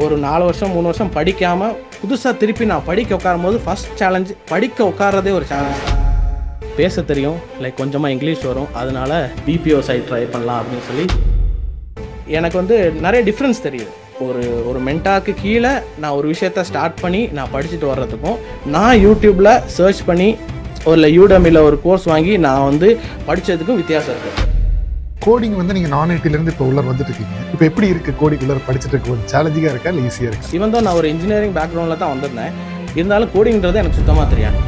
ஒரு 4 வருஷம் 3 வருஷம் படிக்காமல் புதுசாக திருப்பி நான் படிக்க உட்காரும்போது ஃபஸ்ட் சேலஞ்சு படிக்க உட்காரதே ஒரு சேலஞ்ச். பேச தெரியும், லைக் கொஞ்சமாக இங்கிலீஷ் வரும், அதனால பிபிஓ சைட் ட்ரை பண்ணலாம் அப்படின்னு சொல்லி எனக்கு நிறைய டிஃப்ரென்ஸ் தெரியுது. ஒரு மென்டாருக்கு கீழே நான் ஒரு விஷயத்த ஸ்டார்ட் பண்ணி நான் படிச்சுட்டு வர்றதுக்கும், நான் யூடியூப்பில் சர்ச் பண்ணி ஒரு யூடமியில் ஒரு கோர்ஸ் வாங்கி நான் படித்ததுக்கும் வித்தியாசம் இருக்குது. கோடிங் நீங்கள் நான் ஐடிலேருந்து இப்போ உள்ள வந்துட்டு இருக்கீங்க. இப்போ எப்படி இருக்குது கோடிங் உள்ள படிச்சுட்டு இருக்க? ஒரு சேலஞ்சிங்காக இருக்கா இல்லை ஈஸியாக இருக்கா? இவன் தான் நான் ஒரு இன்ஜினியரிங் பேக்ரவுண்டில் தான் வந்திருந்தேன். இருந்தாலும் கோடிங்கிறது எனக்கு சுத்தமாக தெரியாது.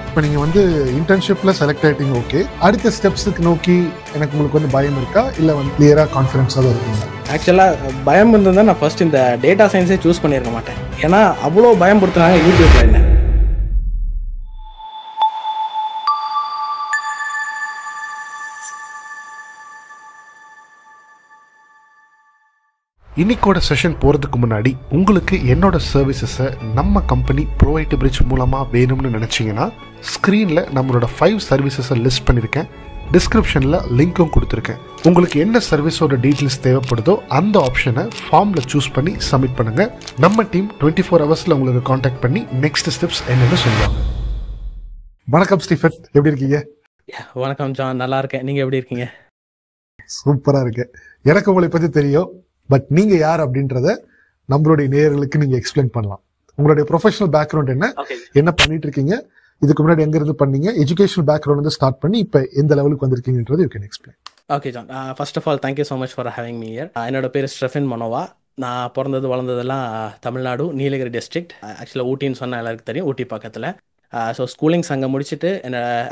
இப்போ நீங்கள் இன்டர்ன்ஷிப்பில் செலக்ட் ஆகிட்டீங்க, ஓகே. அடுத்த ஸ்டெப்ஸுக்கு நோக்கி உங்களுக்கு பயம் இருக்கா இல்லை கிளியராக கான்ஃபிடென்ஸாக தான் இருக்குங்களா? ஆக்சுவலாக பயம் இருந்ததுன்னா நான் ஃபர்ஸ்ட் இந்த டேட்டா சயின்ஸே சூஸ் பண்ணியிருக்க மாட்டேன். ஏன்னா அவ்வளோ பயம் கொடுத்துனாங்க யூடியூப்ல. என்ன இன்னைக்கோட செஷன் போகிறதுக்கு முன்னாடி உங்களுக்கு என்னோட சர்வீசஸை நம்ம கம்பெனி ப்ரோவைட் பிரிட்ஜ் மூலமாக வேணும்னு நினச்சிங்கன்னா ஸ்க்ரீனில் நம்மளோட 5 சர்வீசஸை லிஸ்ட் பண்ணியிருக்கேன். டிஸ்கிரிப்ஷனில் லிங்க்கும் கொடுத்துருக்கேன். உங்களுக்கு என்ன சர்வீஸோட டீட்டெயில்ஸ் தேவைப்படுதோ அந்த ஆப்ஷனை ஃபார்மில் சூஸ் பண்ணி சப்மிட் பண்ணுங்கள். நம்ம டீம் 24 ஹவர்ஸில் உங்களுக்கு காண்டாக்ட் பண்ணி நெக்ஸ்ட் ஸ்டெப்ஸ் என்னென்னு சொல்லுவாங்க. வணக்கம் ஸ்டீஃபன், எப்படி இருக்கீங்க? வணக்கம் ஜான், நல்லா இருக்கேன். நீங்கள் எப்படி இருக்கீங்க? சூப்பராக இருக்கேன். எனக்கு உங்களை பற்றி தெரியும், பட் நீங்க யார் அப்படின்றத நம்மளுடைய நேயர்களுக்கு நீங்க எக்ஸ்பிளைன் பண்ணலாம். உங்களுடைய ப்ரொஃபஷனல் பேக்ரவுண்ட் என்ன பண்ணிட்டு இருக்கீங்க, இதுக்கு முன்னாடி எங்க இருந்து பண்ணீங்க, எஜுகேஷனல் பேக்ரவுண்ட் ஸ்டார்ட் பண்ணி இப்ப எந்த லெவலுக்கு வந்திருக்கீங்கன்றது you can explain. Okay John, first of all thank you so much for having me here. என்னோட பேர் ஸ்டெஃபன் மனோவா. நான் பிறந்தது வளர்ந்ததெல்லாம் தமிழ்நாடு, நீலகிரி டிஸ்ட்ரிக்ட். ஆக்சுவலாக ஊட்டின்னு சொன்னால் எல்லாருக்கும் தெரியும், ஊட்டி பக்கத்தில். ஸோ ஸ்கூலிங்ஸ் அங்கே முடிச்சுட்டு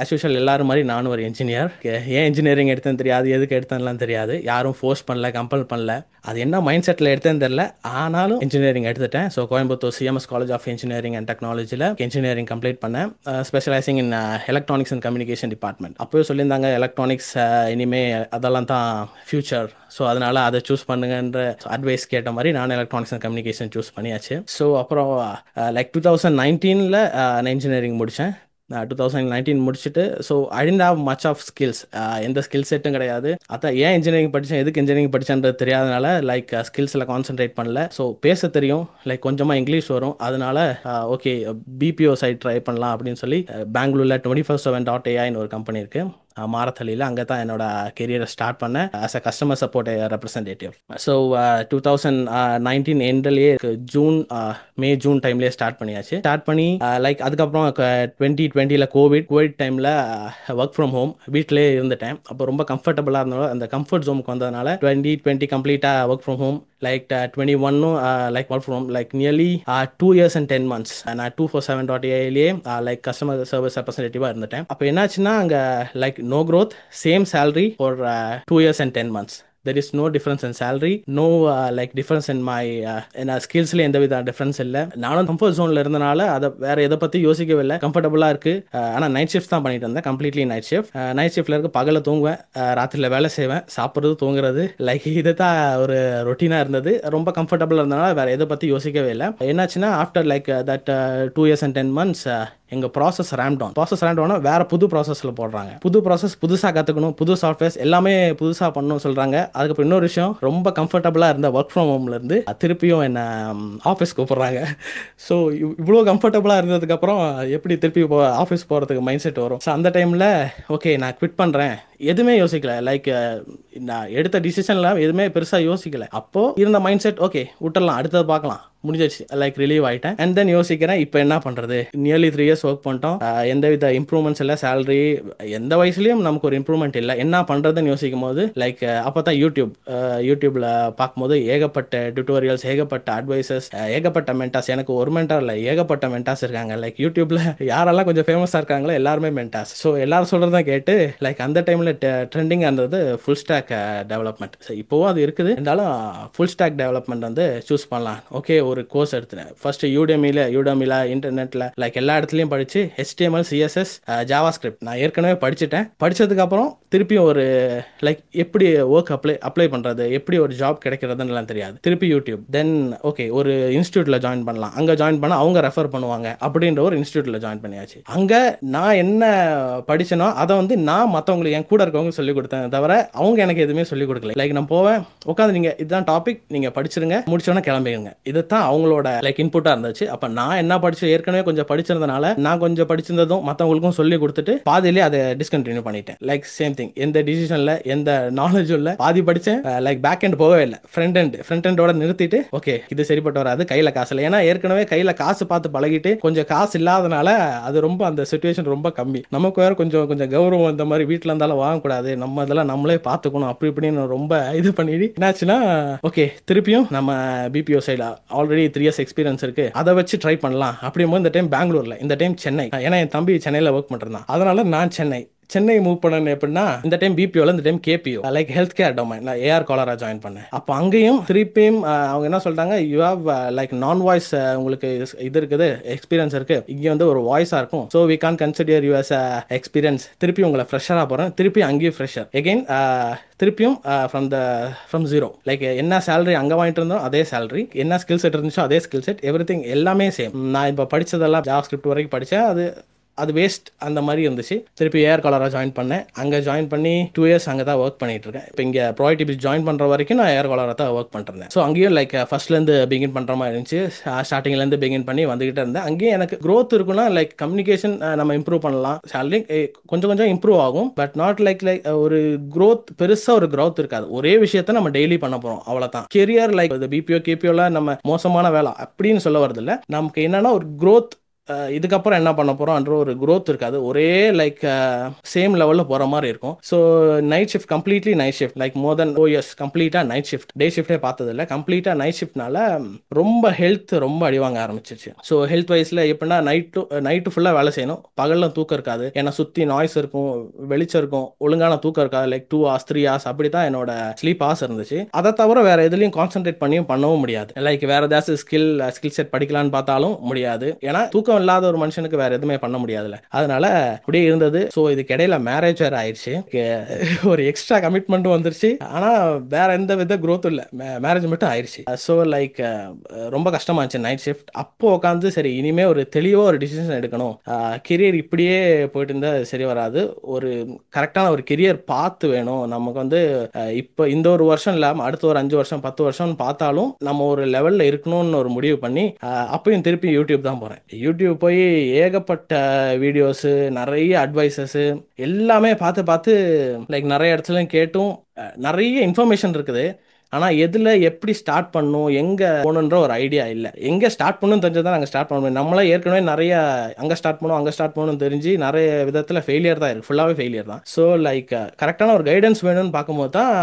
ஆஸ் யூஷுவல் எல்லாரும் மாதிரி நானும் ஒரு இன்ஜினியர். ஏன் இன்ஜினியரிங் எடுத்தேன்னு தெரியாது, எதுக்கு எடுத்தேன்லாம் தெரியாது. யாரும் ஃபோர்ஸ் பண்ணல, கம்பல் பண்ணல. அது என்ன மைண்ட் செட்டில் எடுத்தேன்னு தெரில, ஆனாலும் இன்ஜினியரிங் எடுத்துட்டேன். So Coimbatore CMS college of engineering and டெக்னாலஜியில் இன்ஜினியரிங் கம்ப்ளீட் பண்ணேன். Specialising in electronics and communication department. அப்போவே சொல்லியிருந்தாங்க எலக்ட்ரானிக்ஸ் இனிமேல் அதெல்லாம் தான் ஃபியூச்சர், ஸோ அதனால் அதை சூஸ் பண்ணுங்கன்ற அட்வைஸ் கேட்ட மாதிரி நான் எலக்ட்ரானிக்ஸ் அண்ட் கம்யூனிகேஷன் சூஸ் பண்ணியாச்சு. ஸோ அப்புறம் லைக் 2019 நான் இன்ஜினியரிங் முடித்தேன். 2019 முடிச்சுட்டு so I didn't have much of skills. எந்த ஸ்கில் செட்டும் கிடையாது. அதான் ஏன் இன்ஜினியரிங் படித்தேன், எதுக்கு இன்ஜினியரிங் படித்தேன்றது தெரியாதனால லைக் ஸ்கில்ஸில் கான்சென்ட்ரேட் பண்ணல. ஸோ பேச தெரியும், லைக் கொஞ்சமாக இங்கிலீஷ் வரும், அதனால ஓகே பிபிஓ சைட் ட்ரை பண்ணலாம் அப்படின்னு சொல்லி பெங்களூரில் 24/7.ai ஒரு கம்பெனி இருக்குது, மாரத்தலியில். அங்கே தான் என்னோட கெரியரை ஸ்டார்ட் பண்ணேன் as a customer support representative. So 2019 எண்ட்லேயே மே ஜூன் டைம்லேயே ஸ்டார்ட் பண்ணியாச்சு. ஸ்டார்ட் பண்ணி லைக் அதுக்கப்புறம் 2020 கோவிட் டைமில் ஒர்க் ஃப்ரம் ஹோம் வீட்டிலே இருந்துட்டேன். அப்போ ரொம்ப கம்ஃபர்டபுளாக இருந்தோம். அந்த கம்ஃபர்ட் ஜோனுக்கு வந்ததுனால 2020 கம்ப்ளீட்டாக work from home. Like 21 like work from like nearly 2 years and 10 months நான் 247.ai லைக் கஸ்டமர் சர்வீஸ் ரெப்ரசன்டேட்டிவாக இருந்துட்டேன். அப்போ என்னாச்சுன்னா அங்கே like no growth, same salary for 2 years and 10 months. There is no difference in salary, no like difference in my skillsல எந்த வித difference இல்லை. நானும் comfort ஜோனில் இருந்தனால அதை வேற எதை பற்றி யோசிக்கவே இல்லை. கம்ஃபர்டபுளாக இருக்கு. ஆனால் நைட் ஷிஃப்ட் தான் பண்ணிட்டு இருந்தேன், கம்ப்ளீட்லி நைட் ஷிஃப்ட். நைட் ஷிஃப்ட்ல இருக்க பகலில் தூங்குவேன், ராத்திரியில் வேலை செய்வேன், சாப்பிட்றது தூங்குறது, லைக் இது தான் ஒரு ரொட்டீனாக இருந்தது. ரொம்ப கம்ஃபர்டபுளாக இருந்தனால வேற எதை பற்றி யோசிக்கவே இல்லை. என்னாச்சுன்னா after like that 2 years and 10 months எங்கள் ப்ராசஸ் ரேம்ப் டவுன் வேறு புது ப்ராசஸில் போடுறாங்க. புது ப்ராசஸ் புதுசாக கற்றுக்கணும், புது சாஃப்ட்வேர்ஸ் எல்லாமே புதுசாக பண்ணணும்னு சொல்கிறாங்க. அதுக்கப்புறம் இன்னொரு விஷயம், ரொம்ப கம்ஃபர்டபுளாக இருந்த ஒர்க் ஃப்ரம் ஹோம்லேருந்து திருப்பியும் என்ன ஆஃபீஸ் கூப்பிட்றாங்க. ஸோ இவ்வளோ கம்ஃபர்டபுளாக இருந்ததுக்கப்புறம் எப்படி திருப்பி ஆஃபீஸ் போகிறதுக்கு மைண்ட் செட் வரும். ஸோ அந்த டைமில் ஓகே நான் குவிட் பண்ணுறேன், எதுவுமே யோசிக்கல. லைக் நான் எடுத்த டிசிஷன்லாம் எதுவுமே பெருசாக யோசிக்கல. அப்போது இருந்த மைண்ட் செட் ஓகே விட்டுடலாம், அடுத்தது பார்க்கலாம், முடிஞ்சிச்சு, லைக் ரிலீவ் ஆகிட்டேன். அண்ட் தென் யோசிக்கிறேன் இப்போ என்ன பண்ணுறது. நியர்லி 3 years ஒர்க் பண்ணிட்டோம், எந்தவித இம்ப்ரூவ்மெண்ட்ஸ் இல்லை, சேலரி எந்த வயசுலேயும் நமக்கு ஒரு இம்ப்ரூவ்மெண்ட் இல்லை. என்ன பண்ணுறதுன்னு யோசிக்கும் போது லைக் அப்போ தான் யூடியூப்பில் பார்க்கும்போது ஏகப்பட்ட டியூட்டோரியல்ஸ், ஏகப்பட்ட அட்வைசஸ், ஏகப்பட்ட மென்டாஸ். எனக்கு ஒரு மென்டார் இல்லை, ஏகப்பட்ட மென்டாஸ் இருக்காங்க. லைக் யூடியூப்பில் யாரெல்லாம் கொஞ்சம் ஃபேமஸாக இருக்காங்களோ எல்லாருமே மென்டாஸ். ஸோ எல்லாரும் சொல்கிறதான் கேட்டு லைக் அந்த டைமில் ட்ரெண்டிங்காக இருந்தது ஃபுல் ஸ்டாக் டெவலப்மெண்ட். ஸோ இப்போவும் அது இருக்குது, இருந்தாலும் ஃபுல் ஸ்டாக் டெவலப்மெண்ட் சூஸ் பண்ணலாம். ஓகே ஒரு கோர்ஸ் எடுத்தேன் ஃபர்ஸ்ட் யூடமில இன்டர்நெட்டில் லைக் எல்லா இடத்துலையும் படித்து HTML, CSS, ஜாவாஸ்கிரிப்ட் நான் ஏற்கனவே படிச்சுட்டேன். படித்ததுக்கப்புறம் திருப்பியும் ஒரு லைக் எப்படி ஒர்க் அப்ளை பண்ணுறது, எப்படி ஒரு ஜாப் கிடைக்கிறதுன்னு தெரியாது. திருப்பி யூடியூப், தென் ஓகே ஒரு இன்ஸ்டியூட்டில் ஜாயின் பண்ணலாம். அங்கே ஜாயின் பண்ண அவங்க ரெஃபர் பண்ணுவாங்க அப்படின்ற ஒரு இன்ஸ்டியூட்டில் ஜாயின் பண்ணியாச்சு. அங்கே நான் என்ன படித்தேனோ அதை நான் மற்றவங்களுக்கு என் கூட கூட இருக்கவங்க சொல்லி கொடுத்தாங்க தவிர அவங்க எனக்கு எதுவுமே சொல்லி கொடுக்கல. லைக் நான் போவேன், உட்காந்து நீங்க இதுதான் டாபிக், நீங்க படிச்சிருங்க, முடிச்சோன்னே கிளம்பிடுங்க. இதுதான் அவங்களோட லைக் இன்புட்டா இருந்துச்சு. அப்ப நான் என்ன படிச்சு ஏற்கனவே கொஞ்சம் படிச்சிருந்தனால நான் கொஞ்சம் படிச்சிருந்ததும் மற்றவங்களுக்கும் சொல்லி கொடுத்துட்டு பாதியிலே அதை டிஸ்கண்டினியூ பண்ணிட்டேன். லைக் சேம் திங், எந்த டிசிஷன்ல எந்த நாலேஜும் இல்லை, பாதி படிச்சேன், லைக் பேக் எண்ட் போகவே இல்லை, ஃப்ரண்ட் எண்டோட நிறுத்திட்டு ஓகே இது சரிப்பட்டு வராது, கையில காசு இல்லை. ஏன்னா ஏற்கனவே கையில காசு பார்த்து பழகிட்டு கொஞ்சம் காசு இல்லாதனால அது ரொம்ப அந்த சிச்சுவேஷன் ரொம்ப கம்மி. நமக்கு வேற கொஞ்சம் கொஞ்சம் கௌரவம், இந்த மாதிரி வீட்டில் இருந்தாலும் வாங்கக்கூடாது, நம்ம இதெல்லாம் நம்மளே பார்த்துக்கணும் அப்படி இப்படின்னு ரொம்ப இது பண்ணிட்டு என்னாச்சுன்னா ஓகே திருப்பியும் நம்ம பிபிஓ சைடில் ஆல்ரெடி 3 years எக்ஸ்பீரியன்ஸ் இருக்கு, அதை வச்சு ட்ரை பண்ணலாம். அப்படியும் இந்த டைம் பெங்களூர்ல, இந்த டைம் சென்னை. ஏன்னா என் தம்பி சென்னையில் ஒர்க் பண்ணிருந்தான், அதனால நான் சென்னை மூவ் பண்ணேன். எப்படின்னா இந்த டைம் பிபிஓல, இந்த time KPO, like health care domain, நான் ஏஆர் காலரா ஜாயின் பண்ணேன். அப்போ அங்கேயும் திருப்பியும் அவங்க என்ன சொல்லிட்டாங்க, யூ ஹேவ் லைக் நான் வாய்ஸ், உங்களுக்கு இது இருக்குது, எக்ஸ்பீரியன்ஸ் இருக்கு, இங்கே வந்து ஒரு வாய்ஸா இருக்கும், so we can consider you as experience. திருப்பி உங்களை ஃப்ரெஷரா போறேன், திருப்பி அங்கேயும் ஃப்ரெஷர் எகெயின், திருப்பியும் ஃப்ரம் ஜீரோ. லைக் என்ன சேலரி அங்கே வாங்கிட்டு இருந்தோம் அதே சேலரி, என்ன ஸ்கில் செட் இருந்துச்சோ அதே ஸ்கில் செட், எவ்ரிதிங் எல்லாமே சேம். நான் இப்போ படிச்சதெல்லாம் ஜாவா ஸ்கிரிப்ட் வரைக்கும் படித்தேன், அது வேஸ்ட் அந்த மாதிரி இருந்துச்சு. திருப்பி ஏஆர் காலராக ஜாயின் பண்ணேன். அங்கே ஜாயின் பண்ணி 2 years அங்கே தான் ஒர்க் பண்ணிட்டு இருக்கேன். இப்போ இங்கே ப்ராடக்ட் பிச் ஜாயின் பண்ணுற வரைக்கும் நான் ஏஆர் காலராக தான் ஒர்க் பண்ணிருந்தேன். ஸோ அங்கேயும் லைக் ஃபர்ஸ்ட்லேருந்து பிகின் பண்ணுற மாதிரி இருந்துச்சு, ஸ்டார்டிங்லேருந்து பிகின் பண்ணி வந்துகிட்டே இருந்தேன். அங்கேயும் எனக்கு க்ரோத் இருக்குன்னா லைக் கம்யூனிகேஷன் நம்ம இம்ப்ரூவ் பண்ணலாம், சேலரி கொஞ்சம் கொஞ்சம் இம்ப்ரூவ் ஆகும், பட் நாட் லைக் ஒரு க்ரோத், பெருசாக ஒரு க்ரோத் இருக்காது. ஒரே விஷயத்த நம்ம டெய்லி பண்ண போகிறோம், அவ்வளோதான். கெரியர் லைக் பிபிஓ கேபிஓல நம்ம மோசமான வேலை அப்படின்னு சொல்ல வரது இல்லை, நமக்கு என்னன்னா ஒரு க்ரோத், இதுக்கப்புறம் என்ன பண்ண போகிறோம்ன்ற ஒரு க்ரோத் இருக்காது, ஒரே லைக் சேம் லெவலில் போகிற மாதிரி இருக்கும். So night shift, completely night shift, like more then 4 years கம்ப்ளீட்டாக நைட் ஷிஃப்ட், டே ஷிஃப்டே பார்த்ததில்ல, கம்ப்ளீட்டாக நைட் ஷிஃப்ட்னால ரொம்ப ஹெல்த் ரொம்ப அடிவாங்க ஆரம்பிச்சிச்சு. ஸோ ஹெல்த் வைஸில் எப்படின்னா நைட்டு ஃபுல்லாக வேலை செய்யணும், பகலில் தூக்கம் இருக்காது, ஏன்னா சுற்றி நாய்ஸ் இருக்கும், வெளிச்சம் இருக்கும், ஒழுங்கான தூக்கம் இருக்காது. லைக் 2 hours 3 hours அப்படி தான் என்னோட ஸ்லீப் ஹார்ஸ் இருந்துச்சு. அதை தவிர வேற எதுலையும் கான்சென்ட்ரேட் பண்ணியும் பண்ணவும் முடியாது. லைக் வேற ஏதாச்சும் ஸ்கில் செட் படிக்கலான்னு பார்த்தாலும் முடியாது, ஏன்னா தூக்கம் இல்லாத ஒரு மனுஷனுக்கு வேற எதுவுமே பண்ண முடியாதுல. அதனால அப்படியே இருந்தது. ஸோ இதுக்கு இடையில மேரேஜ் வேற ஆயிடுச்சு, ஒரு எக்ஸ்ட்ரா கமிட்மெண்ட்டும் வந்துருச்சு, ஆனா வேற எந்த வித க்ரோத்தும் இல்லை, மேரேஜ் மட்டும் ஆயிடுச்சு. ஸோ லைக் ரொம்ப கஷ்டமாச்சு நைட் ஷிஃப்ட். அப்போ உட்காந்து சரி இனிமே ஒரு தெளிவா ஒரு டிசிஷன் எடுக்கணும், கெரியர் இப்படியே போயிட்டு இருந்தா சரி வராது, ஒரு கரெக்டான ஒரு கெரியர் பார்த்து வேணும் நமக்கு வந்து. இப்போ இந்த ஒரு வருஷம் இல்லாமல் அடுத்த ஒரு 5 வருஷம் 10 வருஷம் பார்த்தாலும் நம்ம ஒரு லெவல்ல இருக்கணும்னு ஒரு முடிவு பண்ணி அப்பயும் திருப்பி யூடியூப் தான் போறேன். யூடியூப் போய் ஏகப்பட்ட வீடியோஸு, நிறைய அட்வைசஸ் எல்லாமே பார்த்து லைக் நிறைய இடத்துல கேட்டும் நிறைய இன்ஃபர்மேஷன் இருக்குது. ஆனால் எதில் எப்படி ஸ்டார்ட் பண்ணணும், எங்கே போகணுன்ற ஒரு ஐடியா இல்லை. எங்கே ஸ்டார்ட் பண்ணணும்னு தெரிஞ்சதான் நாங்கள் ஸ்டார்ட் பண்ண முடியும். நம்மளே ஏற்கனவே நிறைய அங்கே ஸ்டார்ட் பண்ணணும்னு தெரிஞ்சு நிறைய விதத்தில் ஃபெயிலியர் தான் இருக்குது, ஃபுல்லாகவே ஃபெயிலியர் தான். ஸோ லைக் கரெக்டான ஒரு கைடன்ஸ் வேணும்னு பார்க்கும்போது தான்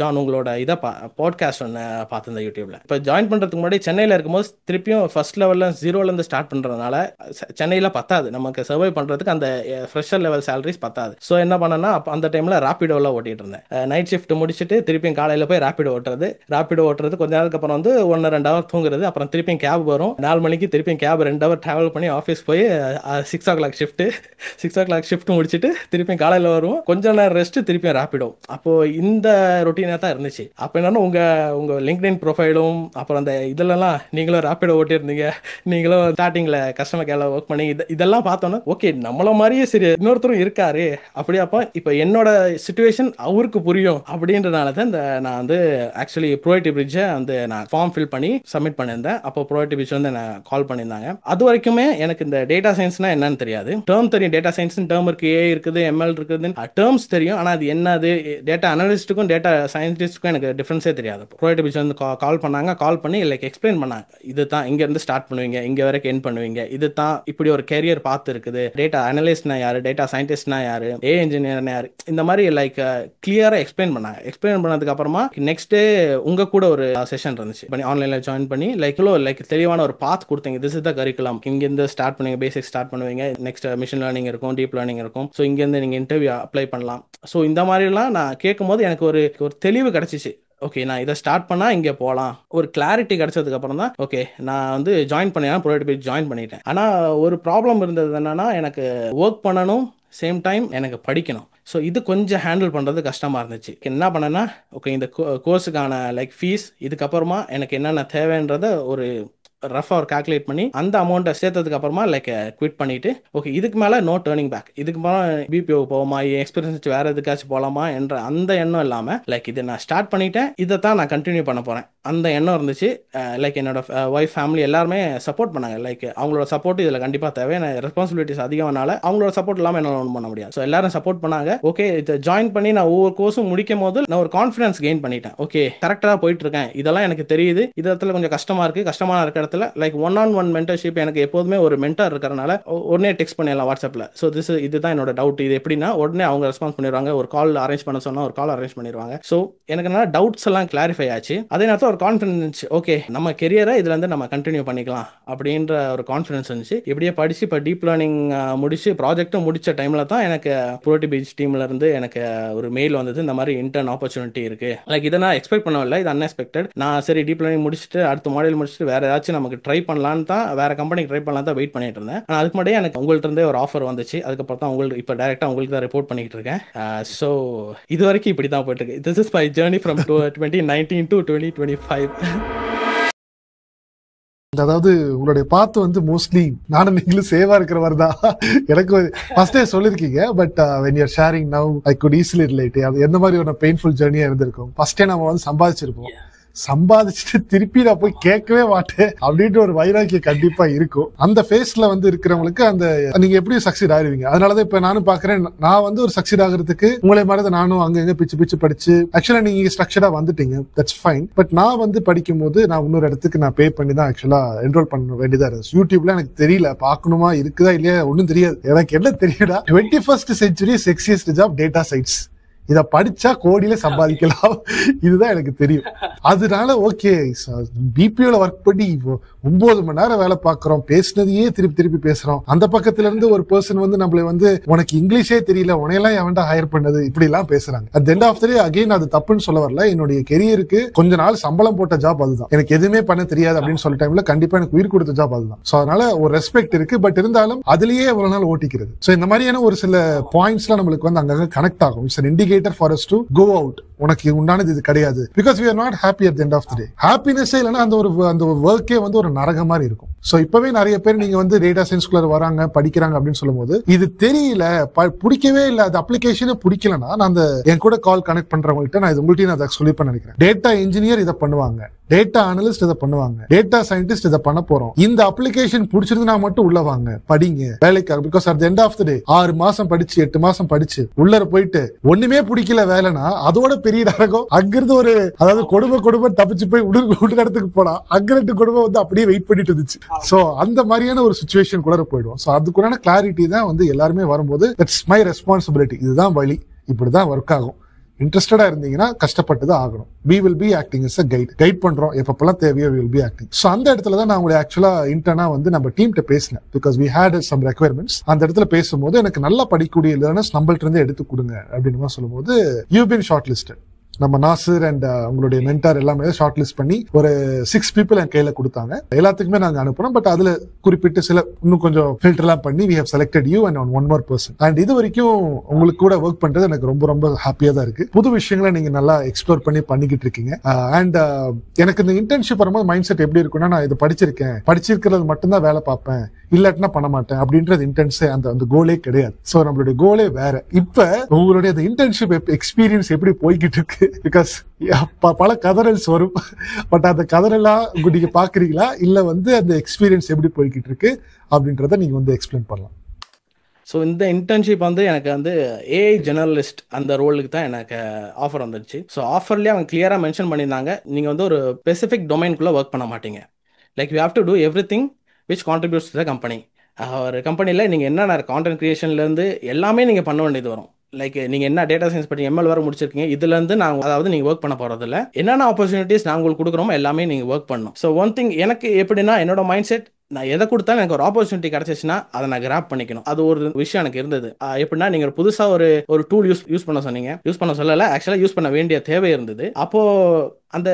ஜான் உங்களோட இதை பாட்காஸ்ட் ஒன்று பார்த்துருந்தேன் யூடியூப்பில். இப்போ ஜாயின் பண்ணுறதுக்கு முன்னாடி சென்னையில் இருக்கும்போது திருப்பியும் ஃபர்ஸ்ட் லெவலில் 0லேருந்து ஸ்டார்ட் பண்ணுறதுனால சென்னையில் பத்தாது, நமக்கு சர்வை பண்ணுறதுக்கு அந்த ஃப்ரெஷர் லெவல் சேலரிஸ் பத்தாது. ஸோ என்ன பண்ணேன்னா அப்போ அந்த டைமில் ராப்பிடோவில் ஓட்டிகிட்டு இருந்தேன். நைட் ஷிஃப்ட் முடிச்சுட்டு திருப்பியும் காலையில் போய் ராப்பிடோ ஓட்டுறது கொஞ்ச நேரத்துக்கு அப்புறம் வந்து 1-2 hour தூங்குறது, அப்புறம் திருப்பியும் கேப் வரும் 4 மணிக்கு, திருப்பியும் கேப் 2 hour டிராவல் பண்ணி ஆஃபீஸ் போய் 6 o'clock ஷிஃப்ட் முடிச்சுட்டு திருப்பியும் காலையில் வருவோம், கொஞ்ச நேரம் ரெஸ்ட், திருப்பியும் ராப்பிடோ. அப்போ இந்த ரொட்டீனாக தான் இருந்துச்சு. அப்போ என்னன்னா உங்க லிங்க்டின் ப்ரொஃபைலும் அப்புறம் அந்த இதெல்லாம் நீங்களும் ராப்பிடோ ஓட்டியிருந்தீங்க, நீங்களும் ஸ்டார்டிங்கில் கஸ்டமர் கேர்ல ஒர்க் பண்ணி இதெல்லாம் பார்த்தோன்னா ஓகே நம்மள மாதிரியே சரி இன்னொருத்தரும் இருக்காரு அப்படி. அப்போ இப்போ என்னோட சிச்சுவேஷன் அவருக்கு புரியும் அப்படின்றனால தான் நான் வந்து ஆக்சுவலி ப்ரோஏடிவ் பிரிட்ஜை வந்து நான் ஃபார்ம் ஃபில் பண்ணி சப்மிட் பண்ணியிருந்தேன். அப்போ ப்ரோஏடிவ் பிரிட்ஜ் வந்து நான் கால் பண்ணியிருந்தாங்க. அது வரைக்குமே எனக்கு இந்த டேட்டா சயின்ஸ்னா என்னன்னு தெரியாது. டேர்ம் தெரியும், டேட்டா சயின்ஸ் டேர்ம் இருக்கு, ஏ இருக்குது, எம்எல் இருக்குது, டேர்ம்ஸ் தெரியும். ஆனால் அது என்னது, டேட்டா அனலிஸ்ட்டுக்கும் டேட்டா சயின்டிஸ்ட்டுக்கும் எனக்கு டிஃபரன்ஸே தெரியாது. ப்ரோஏடிவ் பிரிட்ஜ் வந்து கால் பண்ணாங்க, கால் பண்ணி லைக் எக்ஸ்பிளைன் பண்ணாங்க, இது தான் இங்கேருந்து ஸ்டார்ட் பண்ணுவீங்க, இங்கே வரைக்கும் என் பண்ணுவீங்க, இது தான் இப்படி ஒரு கேரியர் பார்த்து இருக்குது, டேட்டா அனலிஸ்ட்னா யாரு, டேட்டா சயின்டிஸ்ட்னா யாரு, ஏ இன்ஜினியர்னா யாரு, இந்த மாதிரி லைக் கிளியராக எக்ஸ்பிளைன் பண்ணாங்க. எக்ஸ்பிளைன் பண்ணதுக்கு அப்புறமா நெக்ஸ்ட் டே உங்க கூட ஒரு செஷன் இருந்துச்சு, ஆன்லைன்ல ஜாயின் பண்ணி லைக் தெளிவான ஒரு பாத் கொடுத்தீங்க, திஸ் இஸ் த கரிக்குலம், இங்க இருந்து ஸ்டார்ட் பண்ணுவீங்க, பேசிக் ஸ்டார்ட் பண்ணுவீங்க, நெக்ஸ்ட் மிஷின் லேர்னிங் இருக்கும், டீப் லேர்னிங் இருக்கும், ஸோ இங்க இருந்து நீங்க இன்டர்வியூ அப்ளை பண்ணலாம். ஸோ இந்த மாதிரிலாம் நான் கேட்கும்போது எனக்கு ஒரு தெளிவு கிடைச்சிச்சு. ஓகே நான் இதை ஸ்டார்ட் பண்ணால் இங்கே போகலாம், ஒரு கிளாரிட்டி கிடைச்சதுக்கு அப்புறம் தான் ஓகே நான் வந்து ஜாயின் பண்ணேன், ப்ரோடக்ட் பேஜ் ஜாயின் பண்ணிட்டேன். ஆனால் ஒரு ப்ராப்ளம் இருந்தது என்னன்னா, எனக்கு ஒர்க் பண்ணணும், சேம் டைம் எனக்கு படிக்கணும். ஸோ இது கொஞ்சம் ஹேண்டில் பண்ணுறது கஷ்டமாக இருந்துச்சு. என்ன பண்ணேன்னா ஓகே இந்த கோர்ஸுக்கான லைக் ஃபீஸ், இதுக்கப்புறமா எனக்கு என்னென்ன தேவைன்றத ஒரு ரஃபாக ஒரு கால்குலேட் பண்ணி அந்த அமௌண்ட்டை சேர்த்ததுக்கு அப்புறமா லைக் குவிட் பண்ணிட்டு ஓகே இதுக்கு மேலே நோ டேர்னிங் பேக், இதுக்கு மேலே பிபிஓ போகுமா, எக்ஸ்பீரியன்ஸ் வேறு எதுக்காச்சும் போகலாமா என்ற அந்த எண்ணம் இல்லாமல் லைக் இதை நான் ஸ்டார்ட் பண்ணிட்டேன், இதை தான் நான் கண்டினியூ பண்ண போகிறேன் அந்த எண்ணம் இருந்துச்சு. லைக் என்னோட ஒய்ஃப் ஃபேமிலி எல்லாருமே சப்போர்ட் பண்ணாங்க. லைக் அவங்களோட சப்போர்ட் இதில் கண்டிப்பாக தேவை, ரெஸ்பான்சிபிலிட்டிஸ் அதிகம்னால அவங்களோட சப்போர்ட் இல்லாமல் என்னால் ஒன்றும் பண்ண முடியாது. ஸோ எல்லாரும் சப்போர்ட் பண்ணாங்க. ஓகே இதை ஜாயின் பண்ணி நான் ஒவ்வொரு கோர்ஸும் முடிக்கும் போது நான் ஒரு கான்ஃபிடன்ஸ் கெயின் பண்ணிட்டேன். ஓகே கரெக்டாக போயிட்டு இருக்கேன், இதெல்லாம் எனக்கு தெரியுது, இது இடத்துல கொஞ்சம் கஷ்டமாக இருக்குது, கஷ்டமாக இருக்க இடத்துல like one on one mentorship எனக்கு எப்போதுமே ஒரு மென்டர் இருக்கிறனால உடனே டெக்ஸ்ட் பண்ணிடலாம் வாட்ஸ்அப்பில். ஸோ இதுதான் என்னோட டவுட், இது எப்படின்னா உடனே அவங்க ரெஸ்பான்ஸ் பண்ணிடுவாங்க. ஒரு கால் அரேஞ்ச் பண்ண சொன்னால் ஒரு கால் அரேஞ்ச் பண்ணிடுவாங்க. ஸோ எனக்கு என்ன டவுட்ஸ் எல்லாம் கிளாரிஃபை ஆச்சு. அதே நேரத்தில் ஒரு கான்ஃபிடன்ஸ், ஓகே நம்ம கெரியரை இதுல இருந்து நம்ம கண்டினியூ பண்ணிக்கலாம் அப்படின்ற ஒரு கான்ஃபிடன்ஸ் இருந்துச்சு. இப்படியே படிச்சு இப்போ டீப் லேர்னிங் முடிச்சு ப்ராஜெக்ட்டும் முடிச்ச டைம்ல தான் எனக்கு ப்ரோட்டி பீச் டீம்ல இருந்து எனக்கு ஒரு மெயில் வந்தது, இந்த மாதிரி இன்டர்ன் ஆப்பர்ச்சுனிட்டி இருக்கு. லைக் இதை நான் எக்ஸ்பெக்ட் பண்ணவில்லை, இது அன்எக்ஸ்பெக்டட். நான் சரி டீப் லேர்னிங் முடிச்சுட்டு அடுத்த மாடல் முடிச்சுட்டு வேற ஏதாச்சும் நமக்கு ட்ரை பண்ணலான்னு தான், வேற கம்பெனிக்கு ட்ரை பண்ணலாம் தான் வெயிட் பண்ணிட்டு இருந்தேன். ஆனால் அதுக்கு முன்னாடியே எனக்கு உங்கள்ட்ட இருந்தே ஒரு ஆஃபர் வந்துச்சு. அதுக்கப்புறம் தான் உங்களுக்கு இப்போ டைரக்டா உங்களுக்கு தான் ரிப்போர்ட் பண்ணிட்டு இருக்கேன். ஸோ இது வரைக்கும் இப்படி தான் போயிட்டு இருக்கு. This is my journey from 2019 to 2025. அதாவது உங்களுடைய பாத்து வந்து மோஸ்ட்லி நானும் நீங்களும் சேவா இருக்கிற மாதிரி தான் எனக்கு ஃபர்ஸ்டே சொல்லிருக்கீங்க. But when you're sharing now I could easily relate. அது எந்த மாதிரி ஒரு பெயின்ஃபுல் ஜர்னியா இருந்திருக்கும். ஃபர்ஸ்டே நம்ம வந்து சம்பாதிச்சிருப்போம், சம்பாதிச்சுட்டு திருப்பி நான் போய் கேட்கவே மாட்டேன் அப்படின்ற ஒரு வைராக்கியம் கண்டிப்பா இருக்கும். அந்த ஃபேஸ்ல வந்து இருக்கிறவங்களுக்கு அந்த நீங்க எப்படி சக்சீட் ஆயிருவீங்க. அதனாலதான் இப்ப நானும் பாக்குறேன், நான் வந்து ஒரு சக்சீட் ஆகிறதுக்கு உங்களை மாதிரி நானும் அங்க பிச்சு பிச்சு படிச்சு ஆக்சுவலா நீங்க ஸ்ட்ரக்சர்டா வந்துட்டீங்க, தட்ஸ் ஃபைன். பட் நான் வந்து படிக்கும் போது நான் இன்னொரு இடத்துக்கு நான் பே பண்ணி தான் ஆக்சுவலா என்ரோல் பண்ண வேண்டியதா இருந்துச்சு. யூடியூப்ல எனக்கு தெரியல, பாக்கணுமா இருக்குதா இல்லையா ஒன்னும் தெரியாது. எனக்கு என்ன தெரியுதா, 21st century sexiest job data science, இத படிச்சா கோடியில சம்பாதிக்கலாம், இதுதான் எனக்கு தெரியும். அதனால ஓகே பிபிஓல ஒர்க் பண்ணி 9 மணி நேரம் வேலை பார்க்கிறோம், பேசினதையே திருப்பி திருப்பி பேசுறோம். அந்த பக்கத்துல இருந்து ஒரு பர்சன் வந்து நம்மள வந்து உனக்கு இங்கிலீஷே தெரியல, உனையெல்லாம் எவன்டா ஹையர் பண்ணது, இப்படி எல்லாம் பேசுறாங்க. At end of the day again அது தப்புன்னு சொல்ல வரல. என்னுடைய கெரியருக்கு கொஞ்ச நாள் சம்பளம் போட்ட ஜாப் அதுதான். எனக்கு எதுவுமே பண்ண தெரியாது அப்படின்னு சொல்ல டைம்ல கண்டிப்பா எனக்கு உயிர் கொடுத்த ஜாப் அதுதான். சோ அதனால ஒரு ரெஸ்பெக்ட் இருக்கு. பட் இருந்தாலும் அதுலயே ஒரு நாள் ஓட்டிக்கிறது. சோ இந்த மாதிரியான ஒரு சில பாயிண்ட்ஸ் எல்லாம் நம்மளுக்கு வந்து அங்கங்க கனெக்ட் ஆகும். It's an indicator for us to go out. உனக்கு உண்டானது இது கிடையாது. Because we are not happy at the end of the day. Happiness இல்லைன்னா அந்த ஒரு ஒர்க்கே வந்து ஒரு நரக மாதிரி இருக்கும். சோ இப்பவே நிறைய பேர் நீங்க வந்து டேட்டா சயின்ஸ்குள்ள வராங்க படிக்கிறாங்க அப்படின்னு சொல்லும் போது இது தெரியல, பிடிக்கவே இல்லை, அது அப்ளிகேஷனே பிடிக்கலன்னா நான் அந்த என் கூட கால் கனெக்ட் பண்றவங்கள்ட்ட நான் இது உங்கள்கிட்ட நான் அதை சொல்லிப்பேன் நினைக்கிறேன். டேட்டா இன்ஜினியர் இதை பண்ணுவாங்க, டேட்டா அனலிஸ்ட் இதை பண்ணுவாங்க, டேட்டா சயின்டிஸ்ட் இதை பண்ண போறோம். இந்த அப்ளிகேஷன் பிடிச்சிருந்தா மட்டும் உள்ள வாங்க, படிங்க வேலைக்காக. Because at the end of the day 6 மாசம் படிச்சு 8 மாசம் படிச்சு உள்ளர போயிட்டு ஒண்ணுமே பிடிக்கல வேலைனா அதோட பெரிய நரகம். அங்கிருந்து ஒரு அதாவது கொடுமை தப்பிச்சு போய் உடல் இடத்துக்கு போனா அங்க 2 கொடுமை வந்து அப்படியே வெயிட் பண்ணிட்டு இருந்துச்சு. சோ அந்த மாதிரியான ஒரு சிச்சுவேஷன் கூட போயிடும். சோ அதுக்குறான கிளாரிட்டி தான் வந்து எல்லாருமே வரும்போது தட்ஸ் மை ரெஸ்பான்சிபிலிட்டி, இதுதான் வழி, இப்படிதான் ஒர்க் ஆகும். இன்ட்ரெஸ்டடா இருந்தீங்கன்னா கஷ்டப்பட்டுதான் ஆகணும். we will be acting as a guide பண்றோம், எப்பப்பெல்லாம் தேவையோ we will be acting. So அந்த இடத்துல தான் நான் உங்களை ஆக்சுவலா இன்டர்னா வந்து நம்ம டீம்கிட்ட பேசினேன். Because we had some requirements. அந்த இடத்துல பேசும்போது எனக்கு நல்லா படிக்கக்கூடிய லேர்னர்ஸ் நம்மள்ட்ட இருந்து எடுத்து கொடுங்க அப்படின்னு சொல்லும்போது you've been shortlisted. நம்ம நாசர் அண்ட் உங்களுடைய மென்டார் எல்லாமே ஷார்ட் லிஸ்ட் பண்ணி ஒரு 6 people என் கையில கொடுத்தாங்க. எல்லாத்துக்குமே நாங்க அனுப்புறோம். பட் அதுல குறிப்பிட்டு சில இன்னும் கொஞ்சம் ஃபில்டர் எல்லாம் பண்ணி we have selected you and one more person. And இது வரைக்கும் உங்களுக்கு கூட ஒர்க் பண்றது எனக்கு ரொம்ப ரொம்ப ஹாப்பியா தான் இருக்கு. புது விஷயங்களை நீங்க நல்லா எக்ஸ்ப்ளோர் பண்ணிக்கிட்டு இருக்கீங்க. அண்ட் எனக்கு இந்த இன்டர்ன்ஷிப் வரும்போது மைண்ட் செட் எப்படி இருக்குன்னா, நான் இது படிச்சிருக்கிறது மட்டும்தான் வேலை பார்ப்பேன், இல்லாட்டினா பண்ண மாட்டேன் அப்படின்றது இன்டென்ஸே அந்த கோலே கிடையாது. சோ நம்மளுடைய கோலே வேற. இப்ப உங்களுடைய அந்த இன்டர்ன்ஷிப் எக்ஸ்பீரியன்ஸ் எப்படி போய்கிட்டு இருக்கு? பிகாஸ் பல கதறல்ஸ் வரும். பட் அந்த கதறெல்லாம் நீங்க பாக்குறீங்களா, இல்ல வந்து அந்த எக்ஸ்பீரியன்ஸ் எப்படி போய்கிட்டு இருக்கு அப்படின்றத நீங்க வந்து எக்ஸ்பிளைன் பண்ணலாம். ஸோ இந்த இன்டர்ன்ஷிப் வந்து எனக்கு வந்து ஏஐ ஜெர்னலிஸ்ட் அந்த ரோலுக்கு தான் எனக்கு ஆஃபர் வந்துருச்சு. ஸோ ஆஃபர்லேயே அவங்க கிளியராக மென்ஷன் பண்ணியிருந்தாங்க, நீங்கள் வந்து ஒரு ஸ்பெசிஃபிக் டொமைனுக்குள்ளே ஒர்க் பண்ண மாட்டீங்க. Like you have to do everything which contributes to the company. ஒரு கம்பெனியில் நீங்கள் என்னென்ன கான்டென்ட் க்ரியேஷன்லேருந்து எல்லாமே நீங்கள் பண்ண வேண்டியது வரும். லைக் நீங்கள் என்ன டேட்டா சயின்ஸ் பற்றி எம்எல் வர முடிச்சிருக்கீங்க, இதுலேருந்து நான் அதாவது நீங்கள் ஒர்க் பண்ண போகிறதில்ல, என்னென்ன ஆப்பர்ச்சுனிட்டிஸ் நான் உங்களுக்கு கொடுக்குறோமோ எல்லாமே நீங்கள் ஒர்க் பண்ணணும். ஸோ ஒன் திங் எனக்கு எப்படின்னா, என்னோட மைண்ட் செட் நான் எதை கொடுத்தாலும் எனக்கு ஒரு ஆப்பர்ச்சுனிட்டி கிடைச்சிச்சுன்னா அதை நான் கிராப் பண்ணிக்கணும். அது ஒரு விஷயம் எனக்கு இருந்தது. எப்படின்னா, நீங்கள் புதுசாக ஒரு டூல் யூஸ் பண்ண சொன்னீங்க, யூஸ் பண்ண சொல்லலை, ஆக்சுவலாக யூஸ் பண்ண வேண்டிய தேவை இருந்தது. அப்போது அந்த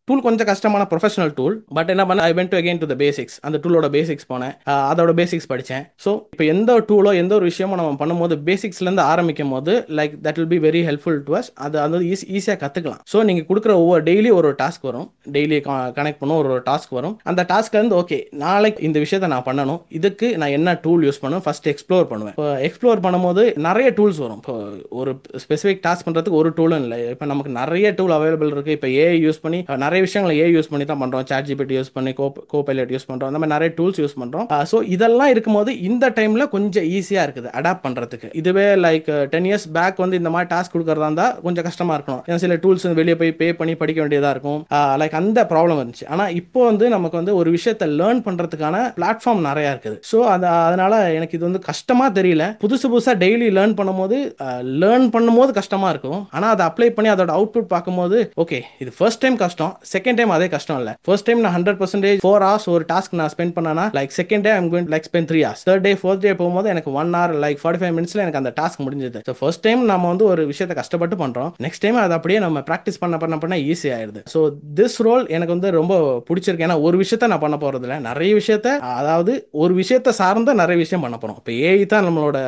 டூல் கொஞ்சம் கஷ்டமான ப்ரொஃபஷனல் டூல். பட் என்ன பண்ண, I went to again to the basics. அந்த டூலோட பேசிக்ஸ் போனேன், அதோட பேசிக்ஸ் படித்தேன். ஸோ இப்போ எந்த டூலோ எந்த ஒரு விஷயமோ நம்ம பண்ணும்போது பேசிக்ஸ்லேருந்து ஆரம்பிக்கும் போது like that will be very helpful to us. அது வந்து ஈஸியாக கற்றுக்கலாம். ஸோ நீங்கள் கொடுக்குற ஒவ்வொரு டெய்லி ஒரு டாஸ்க் வரும், டெய்லி கனெக்ட் பண்ணும் ஒரு டாஸ்க் வரும். அந்த டாஸ்க்லேருந்து ஓகே நாளைக்கு இந்த விஷயத்தை நான் பண்ணணும், இதுக்கு நான் என்ன டூல் யூஸ் பண்ணுவேன் ஃபர்ஸ்ட் எக்ஸ்ப்ளோர் பண்ணுவேன். இப்போ எக்ஸ்ப்ளோர் பண்ணும்போது நிறைய டூல்ஸ் வரும். இப்போ ஒரு ஸ்பெசிஃபிக் டாஸ்க் பண்ணுறதுக்கு ஒரு டூலும் இல்லை. இப்போ நமக்கு நிறைய டூல் அவைலபிள் இருக்குது. இப்போ ஏஐ யூஸ் பண்ணி நிறைய விஷயங்களை ஏஐ யூஸ் பண்ணி தான் பண்ணுறோம். சாட் ஜிபிடி யூஸ் பண்ணி, கோபைலட் யூஸ் பண்ணுறோம். அந்த மாதிரி நிறைய டூல்ஸ் யூஸ் பண்ணுறோம். ஸோ இதெல்லாம் இருக்கும்போது இந்த டைமில் கொஞ்சம் ஈஸியாக இருக்குது அடாப்ட் பண்ணுறதுக்கு. இதுவே லைக் 10 years பேக் வந்து இந்த மாதிரி டாஸ்க் கொடுக்குறதா இருந்தால் கொஞ்சம் கஷ்டமாக இருக்கணும். ஏன்னா சில டூல்ஸ் வெளியே போய் பே பண்ணி படிக்க வேண்டியதாக இருக்கும். லைக் அந்த ப்ராப்ளம் இருந்துச்சு. ஆனால் இப்போ வந்து நமக்கு வந்து ஒரு விஷயத்தை லேர்ன் பண்ணுறதுக்கான பிளாட்ஃபார்ம் நிறையா இருக்குது. ஸோ அதனால எனக்கு இது வந்து கஷ்டமாக தெரியல. புதுசாக டெய்லி லேர்ன் பண்ணும்போது கஷ்டமாக இருக்கும். ஆனால் அதை அப்ளை பண்ணி அதோட அவுட்புட் பார்க்கும்போது ஓகே இது ஃபர்ஸ்ட் டைம் கஷ்டம், செகண்ட் டைம் அதே கஷ்டம் இல்லை. ஃபர்ஸ்ட் டைம் நான் 100% 4 hours ஒரு டாஸ்க் நான் ஸ்பெண்ட் பண்ணனா like second day I'm going like spend 3 hours. Third day fourth day போகும்போது எனக்கு 1 hour லைக் 45 minutesல எனக்கு அந்த டாஸ்க் முடிஞ்சது. ஸோ ஃபர்ஸ்ட் டைம் நம்ம வந்து ஒரு விஷயத்தை கஷ்டப்பட்டு பண்றோம், நெக்ஸ்ட் டைம் அதை அப்படியே நம்ம ப்ராக்டிஸ் பண்ண ஈஸி ஆயிடுது. ஸோ திஸ் ரோல் எனக்கு வந்து ரொம்ப பிடிச்சிருக்கு. ஏன்னா ஒரு விஷயத்த நான் பண்ண போறது இல்லை, நிறைய விஷயத்த, அதாவது ஒரு விஷயத்த சார்ந்த நிறைய விஷயம் பண்ண போறோம். இப்போ ஏஐ தான் நம்மளோட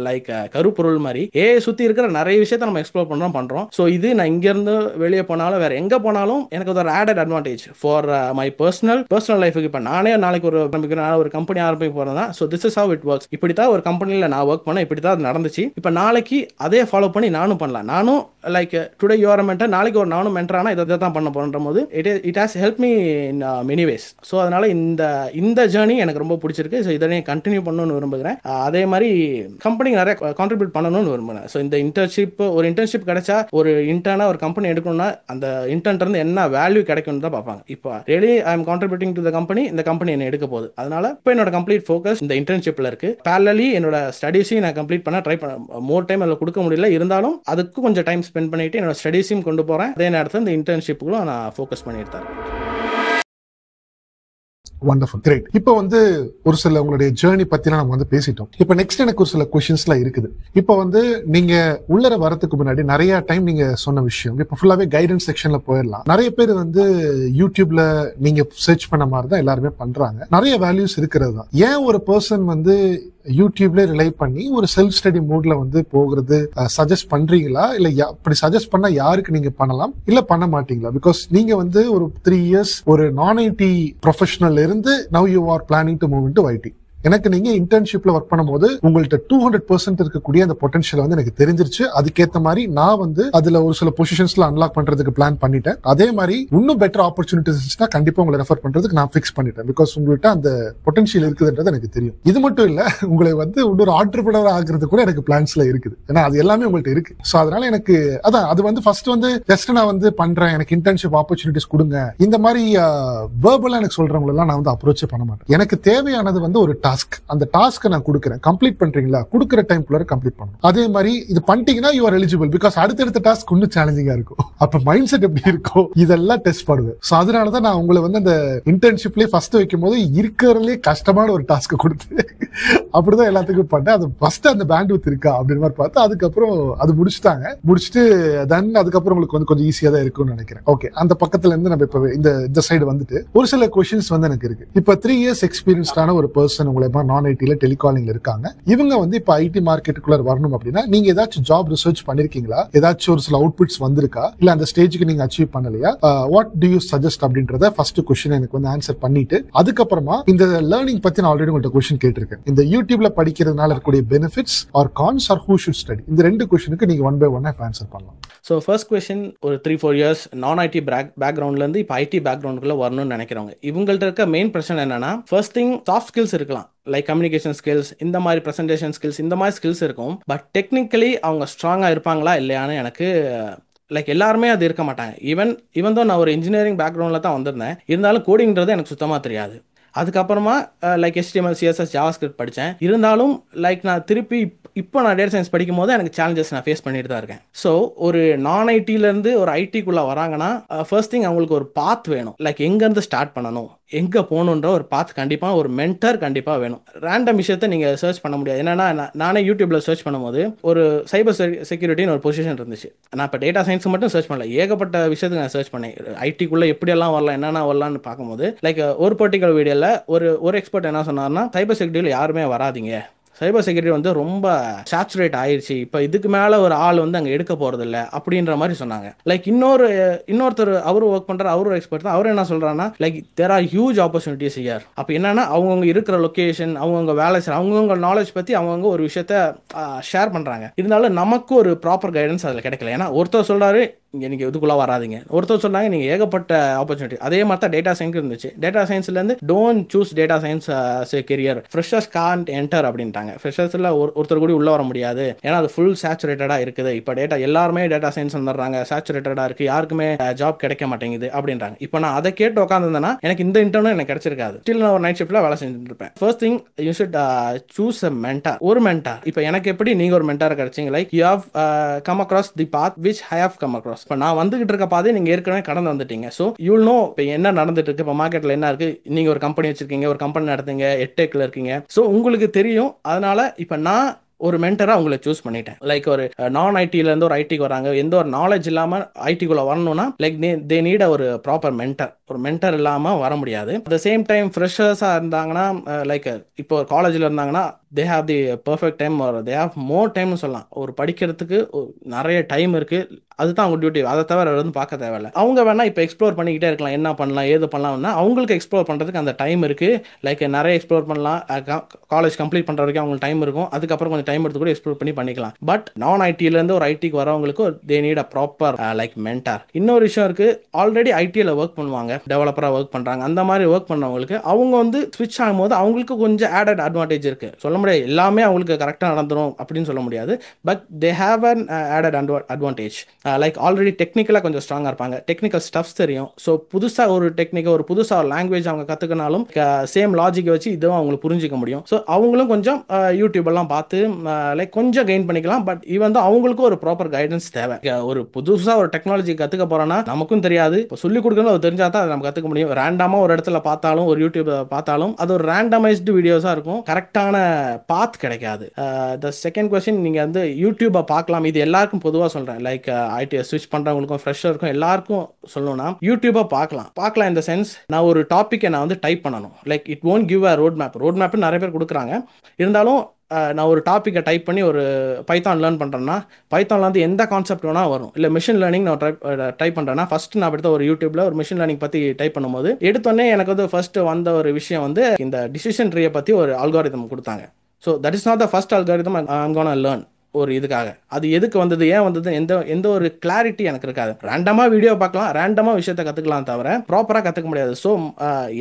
லைக் கருப்பொருள் மாதிரி. ஏஐ சுத்தி இருக்கிற நிறைய விஷயத்த நம்ம எக்ஸ்ப்ளோர் பண்றோம். ஸோ இது நான் இங்க இருந்து வெளியே போனாலும் வேற எங்க போனாலும் எனக்கு ஒரு added advantage for my personal லைஃபுக்கு. இப்போ நானே நாளைக்கு ஒரு கம்பெனி ஆரம்பிக்க போறேன் தான். So this is how it works. இப்படி தான் ஒரு கம்பெனியில் நான் ஒர்க் பண்ணேன், இப்படி தான் அது நடந்துச்சு. இப்போ நாளைக்கு அதே ஃபாலோ பண்ணி நானும் பண்ணலாம். நானும் like today you are a mentor, நாளைக்கு ஒரு நானும் மென்டர் ஆனால் இதை தான் பண்ண போகிற போது it has help me in many ways. So அதனால இந்த ஜேர்னி எனக்கு ரொம்ப பிடிச்சிருக்கு. ஸோ இதை கண்டினியூ பண்ணணும்னு விரும்புகிறேன். அதே மாதிரி கம்பெனிக்கு நிறைய கான்ட்ரிபியூட் பண்ணணும்னு விரும்புகிறேன். ஸோ இந்த இன்டர்ன்ஷிப் கிடைச்சா ஒரு இன்டர்னா ஒரு கம்பெனி எடுக்கணும்னா அந்த இன்டர்ன் இருந்து என்ன வேல்யூ கிடைக்கும்னு தான் பார்ப்பாங்க. இப்போ really I am contributing to the company, இந்த கம்பெனி என்ன எடுக்க போகுது. அதனால இப்போ என்னோட கம்ப்ளீட் ஃபோக்கஸ் இந்த இன்டர்ன்ஷிப்ல இருக்கு. பேரலலி என்னோட ஸ்டடீஸையும் நான் கம்ப்ளீட் பண்ண ட்ரை பண்ண மோர் டைம் அதில் கொடுக்க முடியல, இருந்தாலும் அதுக்கு கொஞ்சம் டைம் ஸ்பெண்ட் பண்ணிட்டு என்னோட ஸ்டடீஸையும் கொண்டு போறேன். அதே நேரத்தில் இந்த இன்டர்ன்ஷிப்புகளும் நான் ஃபோக்கஸ் பண்ணிட்டு தான் இருக்கேன். Wonderful, great. இப்போ வந்து ஒரு சில உங்களுடைய ஜேர்னி பத்திலாம் நம்ம வந்து பேசிட்டோம். இப்போ நெக்ஸ்ட் எனக்கு ஒரு சில கொஸ்டின்ஸ்லாம் இருக்குது. இப்போ வந்து நீங்க உள்ளர வரதுக்கு முன்னாடி நிறைய டைம் நீங்க சொன்ன விஷயம் இப்போ ஃபுல்லாவே கைடன்ஸ் செக்ஷன்ல போயிடலாம். நிறைய பேர் வந்து யூடியூப்ல நீங்க சர்ச் பண்ண மாதிரி தான் எல்லாருமே பண்றாங்க. நிறைய வேல்யூஸ் இருக்கிறது தான். ஏன் ஒரு பர்சன் வந்து யூடியூப்ல ரிலை பண்ணி ஒரு செல்ஃப் ஸ்டடி மூட்ல வந்து போகிறது சஜஸ்ட் பண்றீங்களா? இல்ல அப்படி சஜஸ்ட் பண்ணா யாருக்கு நீங்க பண்ணலாம், இல்ல பண்ண மாட்டீங்களா? பிகாஸ் நீங்க வந்து ஒரு 3 years ஒரு நான் ஐடி ப்ரொஃபஷனல் இருந்து now you are planning to move into IT. எனக்கு நீங்க இன்டர்ன்ஷிப்ல ஒர்க் பண்ணும்போது உங்கள்ட்ட 200% இருக்கக்கூடிய அந்த பொட்டன்ஷியல் வந்து எனக்கு தெரிஞ்சிருச்சு. அதுக்கேற்ற மாதிரி நான் வந்து அதுல ஒரு சில பொசிஷன்ஸ்ல அன்லாக் பண்றதுக்கு பிளான் பண்ணிட்டேன். அதே மாதிரி இன்னும் பெட்டர் ஆப்பர்ச்சுனிட்டிஸ் இருந்துச்சுன்னா கண்டிப்பா உங்களை ரெஃபர் பண்றதுக்கு நான் ஃபிக்ஸ் பண்ணிட்டேன். பிகாஸ் உங்கள்கிட்ட அந்த பொட்டன்ஷியல் இருக்குதுன்றது எனக்கு தெரியும். இது மட்டும் இல்ல, உங்களை வந்து இன்னொரு ஆண்டர்பிரினர் ஆகுறது கூட எனக்கு பிளான்ஸ்ல இருக்குது. ஏன்னா அது எல்லாமே உங்கள்ட்ட இருக்கு. சோ அதனால எனக்கு அதான் அது வந்து ஃபர்ஸ்ட் வந்து ஜஸ்ட் நான் வந்து பண்றேன், எனக்கு இன்டர்ன்ஷிப் ஆப்பர்ச்சுனிட்டிஸ் கொடுங்க, இந்த மாதிரி வேர்பலா எனக்கு சொல்றவங்க எல்லாம் நான் வந்து அப்ரோச் பண்ண மாட்டேன். எனக்கு தேவையானது வந்து ஒரு அந்த டாஸ்க் நான் கொடுக்கிறேன், கம்ப்ளீட் பண்றீங்களா, கொடுக்கிற டைம்குள்ள கம்ப்ளீட் பண்ணணும். அதே மாதிரி இது பண்ணிட்டீங்கன்னா யூ ஆர் எலிஜிபிள். பிகாஸ் அடுத்தடுத்த டாஸ்க் இன்னும் சேலஞ்சிங்கா இருக்கும். அப்ப மைண்ட் செட் எப்படி இருக்கும் இதெல்லாம் டெஸ்ட் பண்ணுவேன். சோ அதனாலதான் நான் உங்களை வந்து அந்த இன்டர்ன்ஷிப்லயே ஃபர்ஸ்ட் வைக்கும் போது இருக்கிறதுலே கஷ்டமான ஒரு டாஸ்க் கொடுத்து அப்படிதான் எல்லாத்துக்கும் பண்ணேன். அது ஃபர்ஸ்ட் அந்த பேண்ட்வித் இருக்கா அப்படின்னு மாதிரி பார்த்து அதுக்கப்புறம் அது முடிச்சுட்டு தென் அதுக்கப்புறம் உங்களுக்கு வந்து கொஞ்சம் ஈஸியா தான் இருக்கும்னு நினைக்கிறேன். ஓகே, அந்த பக்கத்துல இருந்து நம்ம இப்ப இந்த சைடு வந்துட்டு ஒரு சில கொஸ்டின்ஸ் வந்து எனக்கு இருக்கு. இப்ப 3 years எக்ஸ்பீரியன்ஸ்டான ஒரு பர்சன் உங்களை நான் ஐடில டெலிகாலிங்ல இருக்காங்க. இவங்க வந்து இப்ப ஐடி மார்க்கெட்டுக்குள்ள வரணும் அப்படின்னா நீங்க ஏதாச்சும் ஜாப் ரிசர்ச் பண்ணிருக்கீங்களா? ஏதாச்சும் ஒரு சில அவுட்புட்ஸ் வந்திருக்கா? இல்ல அந்த ஸ்டேஜுக்கு நீங்க அச்சீவ் பண்ணலையா? வாட் டு யூ சஜஸ்ட் அப்படின்றத ஃபர்ஸ்ட் क्वेश्चन எனக்கு வந்து ஆன்சர் பண்ணிட்டு அதுக்கப்புறமா இந்த லேர்னிங் பத்தி நான் ஆல்ரெடி உங்கள்ட்ட क्वेश्चन கேட்டிருக்கேன். இந்த யூடியூப்ல படிக்கிறதுனால இருக்கக்கூடிய benefits or cons or who should study, இந்த ரெண்டு क्वेश्चनக்கு நீங்க ஒன் பை ஒன் ஆன்சர் பண்ணலாம். ஸோ ஃபர்ஸ்ட் கொஸ்டின், ஒரு 3-4 years நான் ஐடி பேக்ரவுண்ட்லேருந்து இப்போ ஐடி பேக்ரவுண்டுக்குள்ளே வரணும்னு நினைக்கிறவங்க இவங்கள்ட்ட இருக்க மெயின் பிரச்சனை என்னன்னா, ஃபர்ஸ்ட் திங் சாஃப்ட் ஸ்கில்ஸ் இருக்கலாம், லைக் கம்யூனிகேஷன் ஸ்கில்ஸ், இந்த மாதிரி ப்ரெசன்டேஷன் ஸ்கில்ஸ், இந்த மாதிரி ஸ்கில்ஸ் இருக்கும். பட் டெக்னிக்கலி அவங்க ஸ்ட்ராங்காக இருப்பாங்களா இல்லையான்னு எனக்கு லைக் எல்லாருமே அது இருக்க மாட்டாங்க. ஈவன் தான் நான் ஒரு இன்ஜினியரிங் பேக்ரவுண்டில் தான் வந்திருந்தேன், இருந்தாலும் கோடிங்கிறது எனக்கு சுத்தமாக தெரியாது. அதுக்கப்புறமா லைக் HTML CSS JavaScript படித்தேன். இருந்தாலும் லைக் நான் திருப்பி இப்போ நான் டேட்டா சயின்ஸ் படிக்கும் போது எனக்கு சேலஞ்சஸ் நான் ஃபேஸ் பண்ணிட்டு தான் இருக்கேன். ஸோ ஒரு நான் ஐடியிலேருந்து ஒரு ஐடிக்குள்ளே வராங்கன்னா ஃபர்ஸ்ட் திங் அவங்களுக்கு ஒரு பாத் வேணும். லைக் எங்கேருந்து ஸ்டார்ட் பண்ணணும், எங்கே போகணுன்ற ஒரு பாத் கண்டிப்பாக, ஒரு மென்டர் கண்டிப்பாக வேணும். ரேண்டம் விஷயத்தை நீங்கள் சர்ச் பண்ண முடியாது. என்னன்னா நானே யூடியூப்பில் சர்ச் பண்ணும்போது ஒரு சைபர் செக்யூரிட்டின்னு ஒரு பொசிஷன் இருந்துச்சு. நான் இப்போ டேட்டா சயின்ஸ் மட்டும் சர்ச் பண்ணல, ஏகப்பட்ட விஷயத்துக்கு நான் சர்ச் பண்ணேன். ஐடிக்குள்ளே எப்படியெல்லாம் வரலாம், என்னென்ன வரலான்னு பார்க்கும்போது லைக் ஒரு பர்டிகுலர் வீடியோவில் ஒரு எக்ஸ்பர்ட் என்ன சொன்னார்னா, சைபர் செக்யூரிட்டியில் யாருமே வராதிங்க, சைபர் செக்யூரிட்டி வந்து ரொம்ப சேச்சுரேட் ஆயிடுச்சு, இப்போ இதுக்கு மேலே ஒரு ஆள் வந்து அங்கே எடுக்க போகிறது இல்லை அப்படின்ற மாதிரி சொன்னாங்க. லைக் இன்னொருத்தர் அவரும் ஒர்க் பண்ணுற அவரும் எக்ஸ்பர்ட் தான். அவர் என்ன சொல்கிறாங்கன்னா, like there are huge opportunities here. அப்போ என்னன்னா அவங்கவுங்க இருக்கிற லொக்கேஷன், அவங்கவுங்க வேலை செய்கிற அவங்கவுங்க நாலேஜ் பற்றி அவங்கவுங்க ஒரு விஷயத்த ஷேர் பண்ணுறாங்க. இருந்தாலும் நமக்கு ஒரு ப்ராப்பர் கைடன்ஸ் அதில் கிடைக்கல. ஏன்னா ஒருத்தர் சொல்கிறாரு இங்கே நீங்கள் இதுக்குள்ளே வராதிங்க, ஒருத்தர் சொன்னாங்க நீங்கள் ஏகப்பட்ட ஆப்பர்ச்சுனிட்டி. அதே மாதிரி தான் டேட்டா சயின்ஸ் இருந்துச்சு. டேட்டா சயின்ஸ்லேருந்து don't choose data science career, freshers can't enter அப்படின்ட்டாங்க. ஃப்ரெஷர்ஸில் ஒருத்தர் கூட உள்ளே வர முடியாது, ஏன்னா அது ஃபுல் சேச்சுரேட்டடாக இருக்குது. இப்போ எல்லாருமே டேட்டா சயின்ஸ் வந்துடுறாங்க, சேச்சுரேட்டடாக இருக்குது, யாருக்குமே ஜாப் கிடைக்க மாட்டேங்குது அப்படின்றாங்க. இப்போ நான் அதை கேட்டு உட்காந்துருந்தேன்னா எனக்கு இந்த இன்டர்வியூ எனக்கு கிடைச்சிருக்காது. ஸ்டில் நான் ஒரு நைட் ஷிஃப்ட்டில் வேலை செஞ்சுட்டு இருப்பேன். First thing you should choose a mentor. ஒரு மென்டார். இப்போ எனக்கு எப்படி நீங்கள் ஒரு மென்டார் கிடைச்சிங்க, like you have come across the path which I have come across. இப்போ நான் வந்துகிட்டு இருக்க பாதை நீங்கள் ஏற்கனவே கடந்து வந்துட்டீங்க. ஸோ யூல் நோ இப்போ என்ன நடந்துட்டு இருக்கு, இப்போ மார்க்கெட்டில் என்ன இருக்கு. நீங்கள் ஒரு கம்பெனி வச்சிருக்கீங்க, ஒரு கம்பெனி நடத்துங்க, எட்டெக்ல இருக்கீங்க. ஸோ உங்களுக்கு தெரியும். அதனால இப்போ நான் ஒரு மென்டராக உங்களை சூஸ் பண்ணிட்டேன். லைக் ஒரு நான் ஐடியிலேருந்து ஒரு ஐடிக்கு வராங்க, எந்த ஒரு நாலேஜ் இல்லாமல் ஐடிக்குள்ளே வரணும்னா லைக் தே நீட் ஒரு ப்ராப்பர் மென்டர். ஒரு மென்டர் இல்லாமல் வர முடியாது. அட் த சேம் டைம் ஃப்ரெஷர்ஸாக இருந்தாங்கன்னா, லைக் இப்போ காலேஜில் இருந்தாங்கன்னா they have the perfect time or they have more டைம்னு சொல்லலாம். ஒரு படிக்கிறதுக்கு நிறைய டைம் இருக்குது, அதுதான் அவங்க டியூட்டி. அதை தவிர வந்து பார்க்க தேவையில்லை. அவங்க வேணால் இப்போ எக்ஸ்ப்ளோர் பண்ணிக்கிட்டே இருக்கலாம், என்ன பண்ணலாம் ஏது பண்ணலாம்னா அவங்களுக்கு எக்ஸ்ப்ளோர் பண்ணுறதுக்கு அந்த டைம் இருக்குது. லைக் நிறைய எக்ஸ்ப்ளோர் பண்ணலாம். காலேஜ் கம்ப்ளீட் பண்ணுற வரைக்கும் அவங்களுக்கு டைம் இருக்கும். அதுக்கப்புறம் கொஞ்சம் டைம் எடுத்து கூட எக்ஸ்ப்ளோர் பண்ணிக்கலாம். பட் நான் ஐடியிலேருந்து ஒரு ஐடிக்கு வரவங்களுக்கு they need a proper like mentor. இன்னொரு விஷயம் இருக்குது, ஆல்ரெடி ஐடியில் ஒர்க் பண்ணுவாங்க, டெவலப்பராக ஒர்க் பண்ணுறாங்க. அந்த மாதிரி ஒர்க் பண்ணவங்களுக்கு அவங்க வந்து ஸ்விட்ச் ஆகும்போது அவங்களுக்கு கொஞ்சம் ஆடட் அட்வான்டேஜ் இருக்குது. சொல்ல முடியாது எல்லாமே அவங்களுக்கு கரெக்டாக நடந்துடும் அப்படின்னு சொல்ல முடியாது. But they have an added advantage. Like already டெக்னிக்கலாக கொஞ்சம் ஸ்ட்ராங்காக இருப்பாங்க, டெக்னிக்கல் ஸ்டப்ஸ் தெரியும். ஸோ புதுசாக ஒரு டெக்னிக்கை ஒரு புதுசாக ஒரு லாங்குவேஜ் அவங்க கற்றுக்கினாலும் சேம் லாஜிக்கை வச்சு இதுவும் அவங்களுக்கு புரிஞ்சிக்க முடியும். ஸோ அவங்களும் கொஞ்சம் யூடியூபெல்லாம் பார்த்து லைக் கொஞ்சம் கெயின் பண்ணிக்கலாம். பட் இது அவங்களுக்கும் ஒரு ப்ராப்பர் கைடன்ஸ் தேவை. ஒரு புதுசாக ஒரு டெக்னாலஜி கற்றுக்க போகிறோன்னா நமக்கும் தெரியாது, இப்போ சொல்லிக் கொடுக்கணும், அது தெரிஞ்சால் தான் நம்ம கற்றுக்க முடியும். ரேண்டமாக ஒரு இடத்துல பார்த்தாலும் ஒரு யூடியூப் பார்த்தாலும் அது ஒரு ரேண்டமைஸ்டு வீடியோஸாக இருக்கும், கரெக்டான பாத் கிடைக்காது. த செகண்ட் கொஸ்டின், நீங்கள் வந்து யூடியூப்பை பார்க்கலாம். இது எல்லாருக்கும் பொதுவாக சொல்கிறேன், லைக் ஐடி ஸ்விட்ச் பண்ணுறவங்களுக்கும் ஃப்ரெஷருக்கும் எல்லாருக்கும் சொல்லணும்னா யூடியூப்பை பார்க்கலாம் இந்த சென்ஸ். நான் ஒரு டாப்பிக்கை நான் வந்து டைப் பண்ணணும், like it won't give a road map நிறைய பேர் கொடுக்குறாங்க. இருந்தாலும் நான் ஒரு டாப்பிக்கை டைப் பண்ணி ஒரு பைத்தான் லேர்ன் பண்ணுறேன்னா பைத்தானில் வந்து எந்த கான்செப்ட் வேணால் வரும். இல்லை மிஷின் லேர்னிங் நான் டைப் பண்ணுறேன்னா ஃபஸ்ட்டு நான் எடுத்த ஒரு யூடியூப்பில் ஒரு மிஷின் லேர்னிங் பற்றி டைப் பண்ணும்போது எடுத்தோடனே எனக்கு வந்து ஃபஸ்ட்டு வந்த ஒரு விஷயம் வந்து இந்த டிசிஷன் ட்ரீயை பற்றி ஒரு அல்காரிதம் கொடுத்தாங்க. So that is not the first algorithm I'm gonna learn. ஒரு இதுக்காக அது எதுக்கு வந்தது, ஏன் வந்தது, எந்த ஒரு கிளாரிட்டி எனக்கு இருக்காது. ரேண்டமாக வீடியோ பார்க்கலாம், ரேண்டமாக விஷயத்தை கற்றுக்கலாம், தவிர ப்ராப்பராக கற்றுக்க முடியாது. ஸோ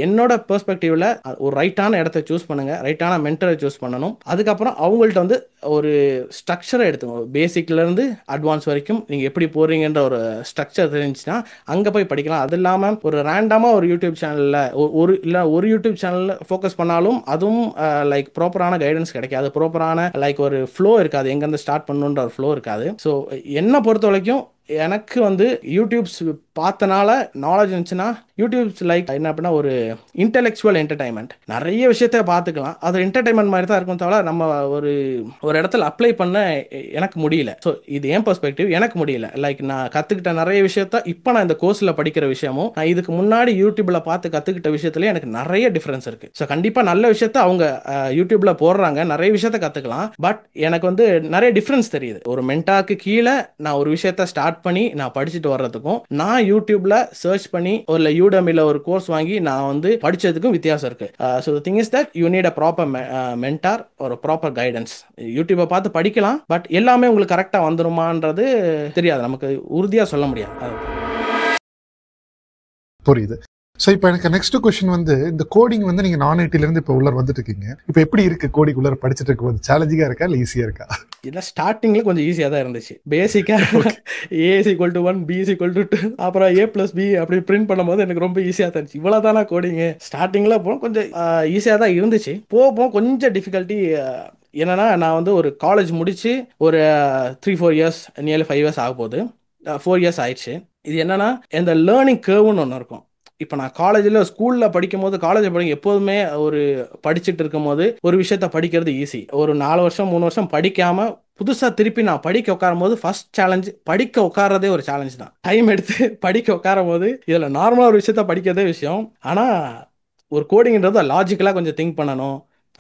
என்னோட பெர்ஸ்பெக்டிவில் ஒரு ரைட்டான இடத்த சூஸ் பண்ணுங்கள், ரைட்டான மென்டரை சூஸ் பண்ணணும். அதுக்கப்புறம் அவங்கள்ட்ட வந்து ஒரு ஸ்ட்ரக்சரை எடுத்துக்கணும். பேசிக்லேருந்து அட்வான்ஸ் வரைக்கும் நீங்கள் எப்படி போகிறீங்கன்ற ஒரு ஸ்ட்ரக்சர் தெரிஞ்சுன்னா அங்கே போய் படிக்கலாம். அது இல்லாமல் ஒரு ரேண்டமாக ஒரு யூடியூப் சேனலில் ஒரு யூடியூப் சேனலில் ஃபோக்கஸ் பண்ணாலும் அதுவும் லைக் ப்ராப்பரான கைடன்ஸ் கிடைக்காது, ப்ராப்பரான லைக் ஒரு ஃப்ளோ இருக்காது, எங்கேருந்து ஸ்டார்ட் பண்ணணுன்ற ஒரு ஃப்ளோ இருக்காது. ஸோ என்னை பொறுத்த வரைக்கும் எனக்கு வந்து யூடியூப்ஸ் பார்த்தனால நாலேஜ் இருந்துச்சுன்னா யூடியூப்ஸ் லைக் என்ன அப்படின்னா ஒரு இன்டெலெக்சுவல் என்டர்டைன்மெண்ட். நிறைய விஷயத்த பார்த்துக்கலாம், அது என்டர்டைன்மெண்ட் மாதிரி தான் இருக்கும், தவிர நம்ம ஒரு இடத்துல அப்ளை பண்ண எனக்கு முடியல. ஸோ இது ஏன் பெர்ஸ்பெக்டிவ், எனக்கு முடியல. லைக் நான் கற்றுக்கிட்ட நிறைய விஷயத்த இப்போ நான் இந்த கோர்ஸில் படிக்கிற விஷயமும் நான் இதுக்கு முன்னாடி யூடியூப்பில் பார்த்து கற்றுக்கிட்ட விஷயத்துலேயே எனக்கு நிறைய டிஃப்ரென்ஸ் இருக்குது. ஸோ கண்டிப்பாக நல்ல விஷயத்த அவங்க யூடியூப்பில் போடுறாங்க, நிறைய விஷயத்த கற்றுக்கலாம். பட் எனக்கு வந்து நிறைய டிஃப்ரென்ஸ் தெரியுது. ஒரு மென்டாக்கு கீழே நான் ஒரு விஷயத்த ஸ்டார்ட் பண்ணி நான் படிச்சுட்டு வர்றதுக்கும் நான் யூடியூப்ல சர்ச் பண்ணி ஒரு யூடமில ஒரு கோர்ஸ் வாங்கி நான் வந்து படிச்சதுக்கும் வித்தியாசம் இருக்கு. So the thing is that you need a proper mentor, ஒரு ப்ராப்பர் கைடன்ஸ். யூடியூப்பை பார்த்து படிக்கலாம், பட் எல்லாமே உங்களுக்கு கரெக்டாக வந்துருமான்றது தெரியாது, நமக்கு உறுதியாக சொல்ல முடியாது. புரியுது. ஸோ இப்போ எனக்கு நெக்ஸ்ட் கொஸ்டின் வந்து, இந்த கோடிங் வந்து நீங்க நான் ஐடில இருந்து இப்போ உள்ள வந்துட்டு இருக்கீங்க. இப்போ எப்படி இருக்கு கோடிங் உள்ள படிச்சுட்டு இருக்கும்போது? சேலஞ்சிங்கா இருக்கா இல்லை ஈஸியா இருக்கா? இதெல்லாம் ஸ்டார்டிங்ல கொஞ்சம் ஈஸியாக தான் இருந்துச்சு. பேசிக்கா A is equal to 1, B is equal to 2, அப்புறம் ஏ பிளஸ் பி அப்படி பிரிண்ட் பண்ணும்போது எனக்கு ரொம்ப ஈஸியாக தான் இருந்துச்சு. இவ்வளோ தானா கோடிங்கு? ஸ்டார்டிங்கில் போக கொஞ்சம் ஈஸியாக தான் இருந்துச்சு. போக கொஞ்சம் டிஃபிகல்ட்டி. என்னன்னா, நான் வந்து ஒரு காலேஜ் முடிச்சு ஒரு 3-4 இயர்ஸ், நியர்லி 5 இயர்ஸ் ஆக போகுது. 4 இயர்ஸ் ஆயிடுச்சு. இது என்னன்னா, இந்த லேர்னிங் கேர்வ்னு ஒன்று இருக்கும். இப்போ நான் ஸ்கூலில் படிக்கும்போது, எப்போதுமே ஒரு படிச்சுட்டு இருக்கும்போது ஒரு விஷயத்த படிக்கிறது ஈஸி. ஒரு 4 வருஷம் 3 வருஷம் படிக்காம புதுசாக திருப்பி நான் படிக்க உட்காரும் போது ஃபர்ஸ்ட் சேலஞ்ச் படிக்க உட்காரதே ஒரு சேலஞ்ச் தான். டைம் எடுத்து படிக்க உட்காரும் போது இதில் நார்மலாக ஒரு விஷயத்த படிக்கிறதே விஷயம். ஆனால் ஒரு கோடிங்கிறது லாஜிக்கலாக கொஞ்சம் திங்க் பண்ணணும்.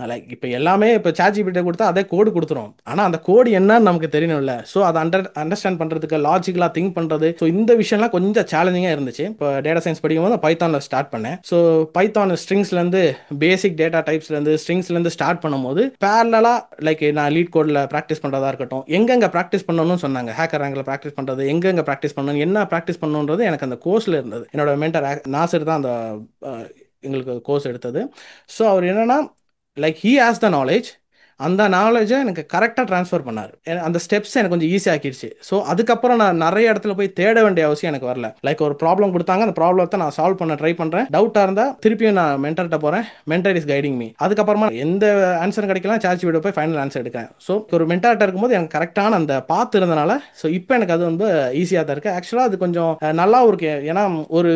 லைக் இப்போ எல்லாமே இப்போ ChatGPT கொடுத்தா அதே கோடு கொடுத்துரும். ஆனால் அந்த கோடு என்னன்னு நமக்கு தெரியணும்ல. ஸோ அதை அண்டர்ஸ்டாண்ட் பண்ணுறதுக்கு லாஜிக்கலாக திங்க் பண்ணுறது, ஸோ இந்த விஷயம்லாம் கொஞ்சம் சேலஞ்சிங்காக இருந்துச்சு. இப்போ டேட்டா சயின்ஸ் படிக்கும்போது பைத்தானில் ஸ்டார்ட் பண்ணேன். ஸோ பைத்தான் ஸ்ட்ரிங்ஸ்லேருந்து, பேசிக் டேட்டா டைப்ஸ்லேருந்து, ஸ்ட்ரிங்ஸ்லேருந்து ஸ்டார்ட் பண்ணும்போது பேரலாக லைக் நான் லீட் கோடில் ப்ராக்டிஸ் பண்ணுறதா இருக்கட்டும், எங்கெங்கே ப்ராக்டிஸ் பண்ணணும்னு சொன்னாங்க, ஹேக்கர் ரேங்கில் ப்ராக்டிஸ் பண்ணுறது, எங்கெங்கே ப்ராக்டிஸ் பண்ணணும், என்ன ப்ராக்டிஸ் பண்ணணுன்றது எனக்கு அந்த கோர்ஸில் இருந்தது. என்னோட மென்டர் நாசர் தான் அந்த எங்களுக்கு கோர்ஸ் எடுத்தது. ஸோ அவர் என்னன்னா, like he has the knowledge. அந்த நாலேஜை எனக்கு கரெக்டாக ட்ரான்ஸ்ஃபர் பண்ணார். அந்த ஸ்டெப்ஸ் எனக்கு கொஞ்சம் ஈஸி ஆக்கிடுச்சு. ஸோ அதுக்கப்புறம் நான் நிறைய இடத்துல போய் தேட வேண்டிய அவசியம் எனக்கு வரல. லைக் ஒரு ப்ராப்ளம் கொடுத்தாங்க, அந்த ப்ராப்ளத்தை நான் சால்வ் பண்ண ட்ரை பண்ணுறேன். டவுட்டாக இருந்தால் திருப்பியும் நான் மென்டர்கிட்ட போகிறேன், மென்டர் இஸ் கைடிங் மீ. அதுக்கப்புறமா எந்த ஆன்சரும் கிடைக்கலாம், ChatGPT போய் ஃபைனல் ஆன்சர் எடுக்கிறேன். ஸோ ஒரு மென்டர்கிட்ட இருக்கும்போது எனக்கு கரெக்டான அந்த பாத்து இருந்தனால ஸோ இப்போ எனக்கு அது வந்து ஈஸியாக தான் இருக்குது. ஆக்சுவலாக அது கொஞ்சம் நல்லாவும் இருக்கு. ஏன்னா ஒரு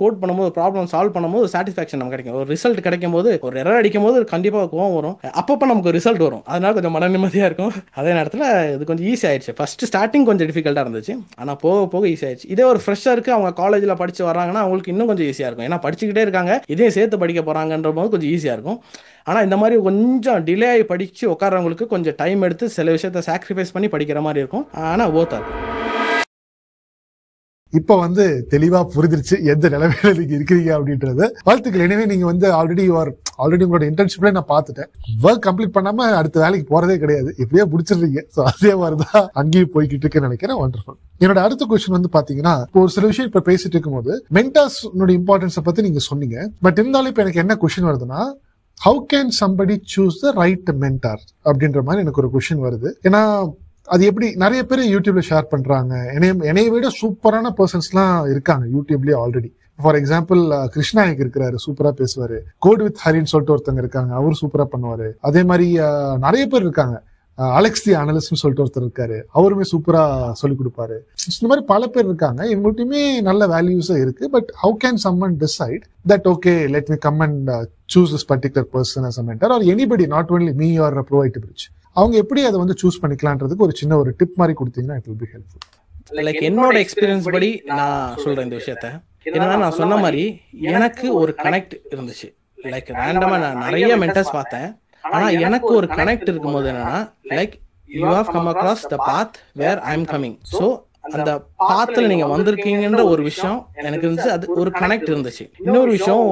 கோட் பண்ணும்போது, ப்ராப்ளம் சால்வ் பண்ணும்போது சாட்டிஸ்ஃபேக்ஷன் நமக்கு கிடைக்கும். ஒரு ரிசல்ட் கிடைக்கும் போது, ஒரு எரர் அடிக்கும் போது கண்டிப்பாக கோவம் வரும். அப்பப்போ நமக்கு ரிசல்ட் வரும். அதனால கொஞ்சம் மன நிம்மதியாக இருக்கும். அதே நேரத்தில் இது கொஞ்சம் ஈஸி ஆயிடுச்சு. ஃபர்ஸ்ட் ஸ்டார்டிங் கொஞ்சம் டிஃபிகல்ட்டாக இருந்துச்சு, ஆனால் போக போக ஈஸி ஆயிடுச்சு. இதே ஒரு ஃப்ரெஷ்ஷருக்கு அவங்க காலேஜில் படித்து வராங்கன்னா அவங்களுக்கு இன்னும் கொஞ்சம் ஈஸியாக இருக்கும். ஏன்னா படிச்சுக்கிட்டே இருக்காங்க, இதையும் சேர்த்து படிக்க போகிறாங்கன்ற போது கொஞ்சம் ஈஸியாக இருக்கும். ஆனால் இந்த மாதிரி கொஞ்சம் டிலே ஆகி படித்து உட்காரவங்களுக்கு கொஞ்சம் டைம் எடுத்து சில விஷயத்தை சாக்ரிஃபைஸ் பண்ணி படிக்கிற மாதிரி இருக்கும். ஆனால் ஓத்தா இருக்கும். இப்ப வந்து தெளிவா புரிஞ்சிருச்சு எந்த நிலைமையில நீங்க இருக்கிறீங்க அப்படின்றது. வாழ்த்துக்கள். எனவே நீங்க வந்து ஆல்ரெடி உங்களோட இன்டர்ன்ஷிப்ல நான் பார்த்துட்டேன். ஒர்க் கம்ப்ளீட் பண்ணாம அடுத்த வேலைக்கு போறதே கிடையாது, எப்படியே முடிச்சிடுறீங்க. ஸோ அதே மாதிரிதான் அங்கேயும் போய்கிட்டு இருக்குன்னு நினைக்கிறேன். வண்டர்ஃபுல். என்னோட அடுத்த கொஸ்டின் வந்து பாத்தீங்கன்னா, இப்போ ஒரு சில விஷயம் இப்ப பேசிட்டு இருக்கும்போது மென்டார்ஸ் இம்பார்ட்டன்ஸை பத்தி நீங்க சொன்னீங்க. பட் இருந்தாலும் இப்ப எனக்கு என்ன கொஸ்டின் வருதுன்னா, how can somebody choose the right mentor அப்படின்ற மாதிரி எனக்கு ஒரு கொஸ்டின் வருது. ஏன்னா அது எப்படி நிறைய பேர் யூடியூப்ல ஷேர் பண்றாங்க. என்னைய விட சூப்பரான பர்சன்ஸ்லாம் இருக்காங்க யூடியூப்லயே ஆல்ரெடி. ஃபார் எக்ஸாம்பிள் கிருஷ்ணாயக் இருக்கிறாரு, சூப்பரா பேசுவாரு. கோட் வித் ஹரின்னு சொல்லிட்டு ஒருத்தங்க இருக்காங்க, அவரு சூப்பரா பண்ணுவாரு. அதே மாதிரி நிறைய பேர் இருக்காங்க. அலெக்ஸ் தி அனலிஸ்ட்னு சொல்லிட்டு ஒருத்தர் இருக்காரு, அவருமே சூப்பரா சொல்லி கொடுப்பாரு. இந்த மாதிரி பல பேர் இருக்காங்க, இவங்கள்ட்டுமே நல்ல வேல்யூஸும் இருக்கு. But how can someone decide that okay let me come and choose this particular person as a mentor or anybody, not only me or ProIT Bridge. அவங்க எப்படி அதை வந்து சூஸ் பண்ணிக்கலான்றதுக்கு ஒரு சின்ன ஒரு டிப் மாதிரி கொடுத்தீங்கன்னா it will be helpful. Like என்னோட எக்ஸ்பீரியன்ஸ் படி நான் சொல்றேன் இந்த விஷயத்த. என்னன்னா, நான் சொன்ன மாதிரி எனக்கு ஒரு கனெக்ட் இருந்துச்சு. லைக் ரேண்டமா நான் நிறைய மென்டர்ஸ் பார்த்தேன், ஆனா எனக்கு ஒரு கனெக்ட் இருக்கும்போது என்னன்னா, like you have come across the path where I am coming. So அந்த பாத்துல நீங்க வந்திருக்கீங்கன்ற ஒரு விஷயம் எனக்கு இருந்துச்சு. அது ஒரு கனெக்ட் இருந்துச்சு. இன்னொரு விஷயம்,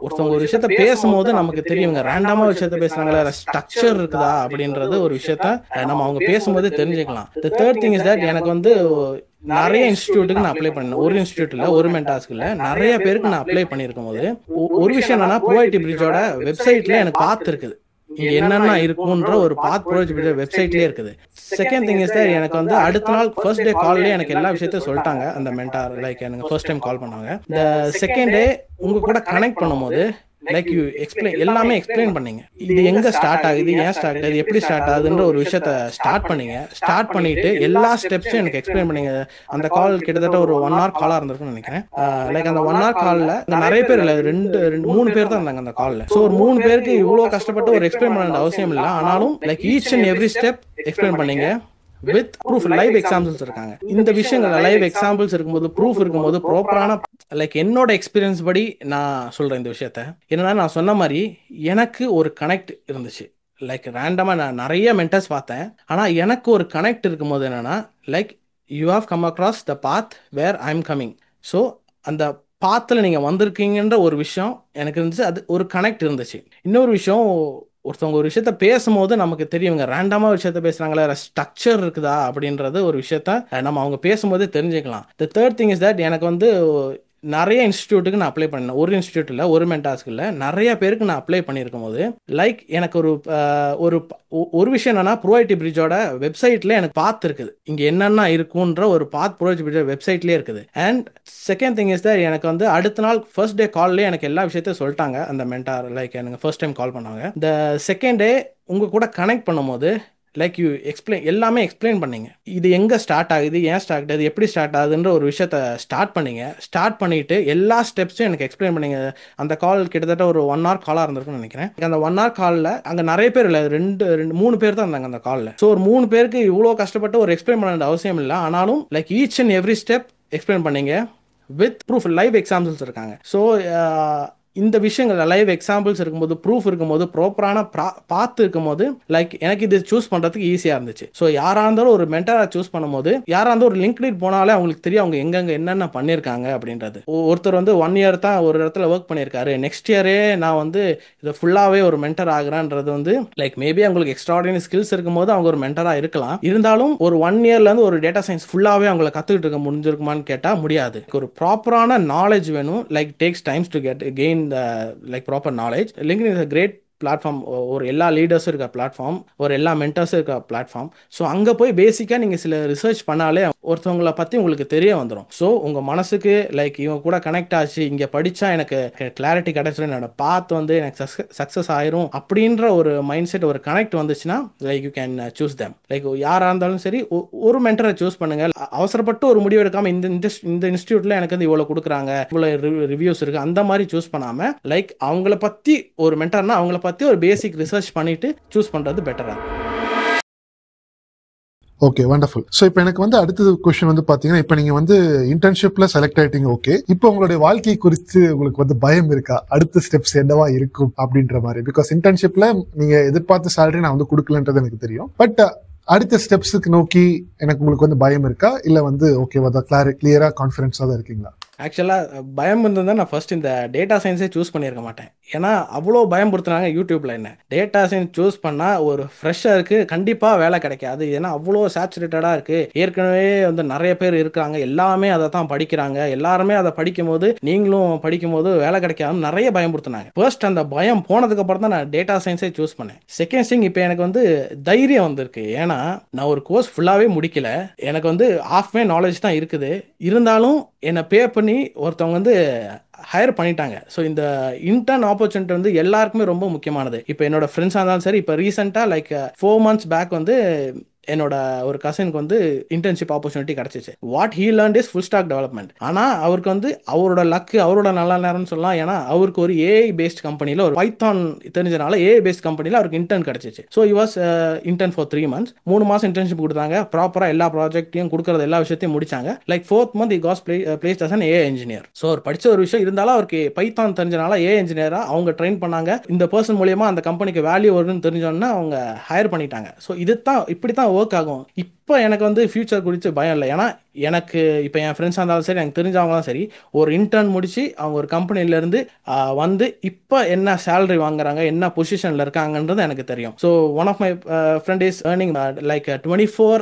ஒருத்தவங்க ஒரு விஷயத்த பேசும்போது நமக்கு தெரியுங்க, ரேண்டமா விஷயத்த பேசுறாங்களா, ஸ்ட்ரக்சர் இருக்குதா அப்படின்றது ஒரு விஷயத்த நம்ம அவங்க பேசும்போதே தெரிஞ்சுக்கலாம். The third thing is that எனக்கு வந்து நிறைய இன்ஸ்டிடியூட்டுக்கு நான் அப்ளை பண்ணேன். ஒரு இன்ஸ்டிடியூட்ல, ஒரு மென்டார்ஸ்க்கு இல்ல, நிறைய பேருக்கு நான் அப்ளை பண்ணியிருக்கும் போது ஒரு விஷயம் என்னன்னா, ப்ரோவைட்டி பிரிட்ஜோட வெப்சைட்ல எனக்கு பார்த்துருக்குது இங்க என்னென்ன இருக்குன்ற ஒரு பாத் ப்ரோவைட்டி வெப்சைட்லயே இருக்குது. செகண்ட் திங் இஸ் தட் எனக்கு வந்து அடுத்த நாள் ஃபர்ஸ்ட் டே கால்லேயே எனக்கு எல்லா விஷயத்தையும் சொல்லிட்டாங்க அந்த மென்டார். லைக் எனக்கு ஃபர்ஸ்ட் டைம் கால் பண்ணாங்க. இந்த செகண்ட் டே உங்க கூட கனெக்ட் பண்ணும்போது லைக் யூ எக்ஸ்பிளைன், எல்லாமே எக்ஸ்பிளைன் பண்ணீங்க. இது எங்க ஸ்டார்ட் ஆகுது, ஏன் ஸ்டார்ட் ஆகுது, எப்படி ஸ்டார்ட் ஆகுதுன்ற ஒரு விஷயத்த ஸ்டார்ட் பண்ணீங்க. ஸ்டார்ட் பண்ணிட்டு எல்லா ஸ்டெப்ஸும் எனக்கு எக்ஸ்பிளைன் பண்ணீங்க. அந்த கால் கிட்டத்தட்ட ஒரு 1 hour காலா இருந்திருக்கும்னு நினைக்கிறேன். லைக் அந்த 1 hour கால்ல நிறைய பேர் இல்ல, 3 பேர் தான் இருந்தாங்க அந்த கால்ல. ஸோ ஒரு 3 பேருக்கு இவ்வளவு கஷ்டப்பட்டு ஒரு எக்ஸ்பிளைன் பண்ண அவசியம் இல்லை. ஆனாலும் like each and every step explain பண்ணீங்க வித் ப்ரூஃப். லைவ் எக்ஸாம்பிள்ஸ் இருக்காங்க. இந்த விஷயங்கள் லைவ் எக்ஸாம்பிள்ஸ் இருக்கும்போது, ப்ரூஃப் இருக்கும்போது ப்ராப்பரான லைக் என்னோட எக்ஸ்பீரியன்ஸ் படி நான் சொல்றேன் இந்த விஷயத்த. என்னன்னா, நான் சொன்ன மாதிரி எனக்கு ஒரு கனெக்ட் இருந்துச்சு. லைக் ரேண்டமா நான் நிறைய மென்டர்ஸ் பார்த்தேன், ஆனா எனக்கு ஒரு கனெக்ட் இருக்கும்போது என்னன்னா, like you have come across the path where I am coming. So அந்த பாத்தில் நீங்கள் வந்திருக்கீங்கன்ற ஒரு விஷயம் எனக்கு இருந்துச்சு. அது ஒரு கனெக்ட் இருந்துச்சு. இன்னொரு விஷயம், ஒருத்தவங்க ஒரு விஷயத்த பேசும்போது நமக்கு தெரியுங்க, ரேண்டமா விஷயத்த பேசுறாங்களா, ஸ்ட்ரக்சர் இருக்குதா அப்படின்றது ஒரு விஷயத்த நம்ம அவங்க பேசும்போதே தெரிஞ்சுக்கலாம். The third thing is that எனக்கு வந்து நிறைய இன்ஸ்டியூட்டுக்கு நான் அப்ளை பண்ணேன். ஒரு இன்ஸ்டியூட் இல்லை, ஒரு மென்டாஸ்க்கு இல்லை, நிறைய பேருக்கு நான் அப்ளை பண்ணியிருக்கும் போது லைக் எனக்கு ஒரு விஷயம் என்னன்னா, ப்ரோஐடி பிரிட்ஜோட வெப்சைட்ல எனக்கு பாத் இருக்குது, இங்க என்னென்ன இருக்குன்ற ஒரு பாத் ப்ரோஐடி பிரிட்ஜோட வெப்சைட்லேயே இருக்குது. And second thing is that எனக்கு வந்து அடுத்த நாள் ஃபர்ஸ்ட் டே கால்லேயே எனக்கு எல்லா விஷயத்தையும் சொல்லிட்டாங்க அந்த மென்டார். லைக் எனக்கு ஃபர்ஸ்ட் டைம் கால் பண்ணாங்க. இந்த செகண்ட் டே உங்க கூட கனெக்ட் பண்ணும்போது லைக் யூ எல்லாமே எக்ஸ்பிளைன் பண்ணீங்க. இது எங்கே ஸ்டார்ட் ஆகுது, ஏன் ஸ்டார்ட் ஆகுது, எப்படி ஸ்டார்ட் ஆகுதுன்ற ஒரு விஷயத்த ஸ்டார்ட் பண்ணீங்க. ஸ்டார்ட் பண்ணிட்டு எல்லா ஸ்டெப்ஸும் எனக்கு எக்ஸ்பிளைன் பண்ணீங்க. அந்த கால் கிட்டத்தட்ட ஒரு 1 hour காலாக இருந்திருக்குன்னு நினைக்கிறேன். அந்த 1 hour காலில் அங்கே நிறைய பேர் இல்லை, 3 பேர் தான் இருந்தாங்க அந்த காலில். ஸோ ஒரு 3 பேருக்கு இவ்வளோ கஷ்டப்பட்டு ஒரு எக்ஸ்பிளைன் பண்ண வேண்டிய அவசியம் இல்லை. ஆனாலும் like each and every step explain பண்ணீங்க வித் ப்ரூஃப். லைவ் எக்ஸாம்பிள்ஸ் இருக்காங்க. ஸோ இந்த விஷயங்கள் லைவ் எக்ஸாம்பிள்ஸ் இருக்கும்போது, ப்ரூஃப் இருக்கும்போது, ப்ராப்பரான பார்த்து இருக்கும்போது லைக் எனக்கு இது சூஸ் பண்ணுறதுக்கு ஈஸியாக இருந்துச்சு. ஸோ யாராக இருந்தாலும் ஒரு மென்டரை சூஸ் பண்ணும்போது, யாராக இருந்தாலும் ஒரு லிங்க்டின் போனாலே அவங்களுக்கு தெரியும் அவங்க எங்கெங்க என்னென்ன பண்ணியிருக்காங்க அப்படின்றது. ஒருத்தர் வந்து 1 year தான் ஒரு இடத்துல ஒர்க் பண்ணியிருக்காரு, நெக்ஸ்ட் இயரே நான் வந்து இதை ஃபுல்லாகவே ஒரு மென்டர் ஆகுறான்றது வந்து லைக் மேபி அவங்களுக்கு எக்ஸ்ட்ராடினரி ஸ்கில்ஸ் இருக்கும்போது அவங்க ஒரு மென்டராக இருக்கலாம். இருந்தாலும் ஒரு 1 yearலேருந்து ஒரு டேட்டா சயின்ஸ் ஃபுல்லாகவே அவங்களை கற்றுக்கிட்டு இருக்க முடிஞ்சிருக்குமான்னு கேட்டால் முடியாது. ஒரு ப்ராப்பரான நாலேஜ் வேணும். Like takes times to gain like proper knowledge. LinkedIn is a great platform. ஒரு எல்லா லீடர்ஸும் இருக்க பிளாட்ஃபார்ம், ஒரு எல்லா மென்டர்ஸும் இருக்க பிளாட்ஃபார்ம். ஸோ அங்கே போய் பேசிக்காக நீங்கள் சில ரிசர்ச் பண்ணாலே ஒருத்தவங்களை பற்றி உங்களுக்கு தெரிய வந்துடும். ஸோ உங்கள் மனசுக்கு லைக் இவங்க கூட கனெக்ட் ஆச்சு, இங்கே படித்தா எனக்கு கிளாரிட்டி கிடச்சிடும், என்னோட பாத் வந்து எனக்கு சக்ஸஸ் ஆயிரும் அப்படின்ற ஒரு மைண்ட் செட், ஒரு கனெக்ட் வந்துச்சுன்னா like you can choose them. Like யாராக இருந்தாலும் சரி ஒரு மென்டரை சூஸ் பண்ணுங்கள். அவசரப்பட்டு ஒரு முடிவு எடுக்காமல் இந்த இன்ஸ்டியூட்டில் எனக்கு வந்து இவ்வளோ கொடுக்குறாங்க, இவ்வளோ ரிவ்யூஸ் இருக்குது, அந்த மாதிரி சூஸ் பண்ணாமல் லைக் அவங்கள பற்றி ஒரு மென்டர்னா அவங்கள பற்றி ஒரு பேசிக் ரிசர்ச் பண்ணிட்டு சூஸ் பண்றது பெட்டரா. Okay, wonderful. ஸோ இப்போ எனக்கு வந்து அடுத்தது கொஸ்டின் வந்து பார்த்தீங்கன்னா, இப்போ நீங்கள் வந்து இன்டர்ன்ஷிப்பில் செலக்ட் ஆகிட்டீங்க. ஓகே, இப்போ உங்களுடைய வாழ்க்கை குறித்து உங்களுக்கு வந்து பயம் இருக்கா? அடுத்த ஸ்டெப்ஸ் என்னவா இருக்கும் அப்படின்ற மாதிரி. பிகாஸ் இன்டர்ன்ஷிப்பில் நீங்கள் எதிர்பார்த்த சேலரி நான் வந்து கொடுக்கலன்றது எனக்கு தெரியும். பட் அடுத்த ஸ்டெப்ஸுக்கு நோக்கி எனக்கு உங்களுக்கு வந்து பயம் இருக்கா, இல்லை வந்து ஓகேவா கிளியரா கான்ஃபிடன்ஸாக தான் இருக்கீங்களா? ஆக்சுவலாக பயம் இருந்தது நான் ஃபர்ஸ்ட் இந்த டேட்டா சயின்ஸே சூஸ் பண்ணியிருக்க மாட்டேன். ஏன்னா அவ்வளோ பயம்படுத்துனாங்க யூடியூப்ல. என்ன டேட்டா சயின்ஸ் சூஸ் பண்ணால் ஒரு ஃப்ரெஷ்ஷருக்கு கண்டிப்பாக வேலை கிடைக்காது, ஏன்னா அவ்வளோ சேச்சுரேட்டடாக இருக்குது. ஏற்கனவே வந்து நிறைய பேர் இருக்காங்க, எல்லாமே அதை தான் படிக்கிறாங்க, எல்லாருமே அதை படிக்கும் போது நீங்களும் படிக்கும் போது வேலை கிடைக்காதுன்னு நிறைய பயம்படுத்தினாங்க. ஃபர்ஸ்ட் அந்த பயம் போனதுக்கு அப்புறம் தான் நான் டேட்டா சயின்ஸே சூஸ் பண்ணேன். செகண்ட் திங், இப்போ எனக்கு வந்து தைரியம் வந்திருக்கு. ஏன்னா நான் ஒரு கோர்ஸ் ஃபுல்லாகவே முடிக்கல, எனக்கு வந்து ஹாஃப்வே நாலேஜ் தான் இருக்குது. இருந்தாலும் என்னை பே பண்ணி ஒருத்தவங்க வந்து ஹையர் பண்ணிட்டாங்க. ஸோ இந்த இன்டர்ன் ஆப்பர்ச்சுனிட்டி வந்து எல்லாருக்குமே ரொம்ப முக்கியமானது. இப்போ என்னோட ஃப்ரெண்ட்ஸாக இருந்தாலும் சரி, இப்போ ரீசெண்டாக லைக் 4 months பேக் வந்து என்னோட ஒரு கசினுக்கு வந்து இன்டர்ன்ஷிப் ஆப்பர்ச்சுனிட்டி கிடைச்சிச்சு. What he learned is full stack development. ஆனால் அவருக்கு வந்து அவரோட லக்கு, அவரோட நல்ல நேரம்னு சொல்லலாம். ஏன்னா அவருக்கு ஒரு ஏஐ பேஸ்ட் கம்பெனியில், ஒரு பைத்தான் தெரிஞ்சனால ஏஐ பேஸ்ட் கம்பெனியில் அவருக்கு இன்டர்ன் கிடைச்சிச்சு. So he was intern for 3 months. 3 மாதம் இன்டர்ன்ஷிப் கொடுத்தாங்க. ப்ராப்பராக எல்லா ப்ராஜெக்ட்டையும் கொடுக்குறது, எல்லா விஷயத்தையும் முடிச்சாங்க. Like 4th month he got placed as an AI engineer. So அவர் படித்த ஒரு விஷயம் இருந்தாலும் அவருக்கு பைத்தான் தெரிஞ்சனால ஏஐ இன்ஜினியராக அவங்க ட்ரெயின் பண்ணாங்க. இந்த பர்சன் மூலியமாக அந்த கம்பெனிக்கு வேல்யூ வருதுன்னு தெரிஞ்சோன்னா அவங்க ஹையர் பண்ணிட்டாங்க. ஸோ இப்படி தான் ஒர்க் ஆகும். இப்போ எனக்கு வந்து ஃபியூச்சர் குறித்து பயம் இல்லை. ஏன்னா எனக்கு இப்போ என் ஃப்ரெண்ட்ஸாக இருந்தாலும் சரி, எனக்கு தெரிஞ்சவங்களாம் சரி, ஒரு இன்டர்ன் முடிச்சு அவங்க ஒரு கம்பெனிலேருந்து வந்து இப்போ என்ன சேலரி வாங்குறாங்க, என்ன பொசிஷனில் இருக்காங்கன்றது எனக்கு தெரியும். So one of my friend is earning like 24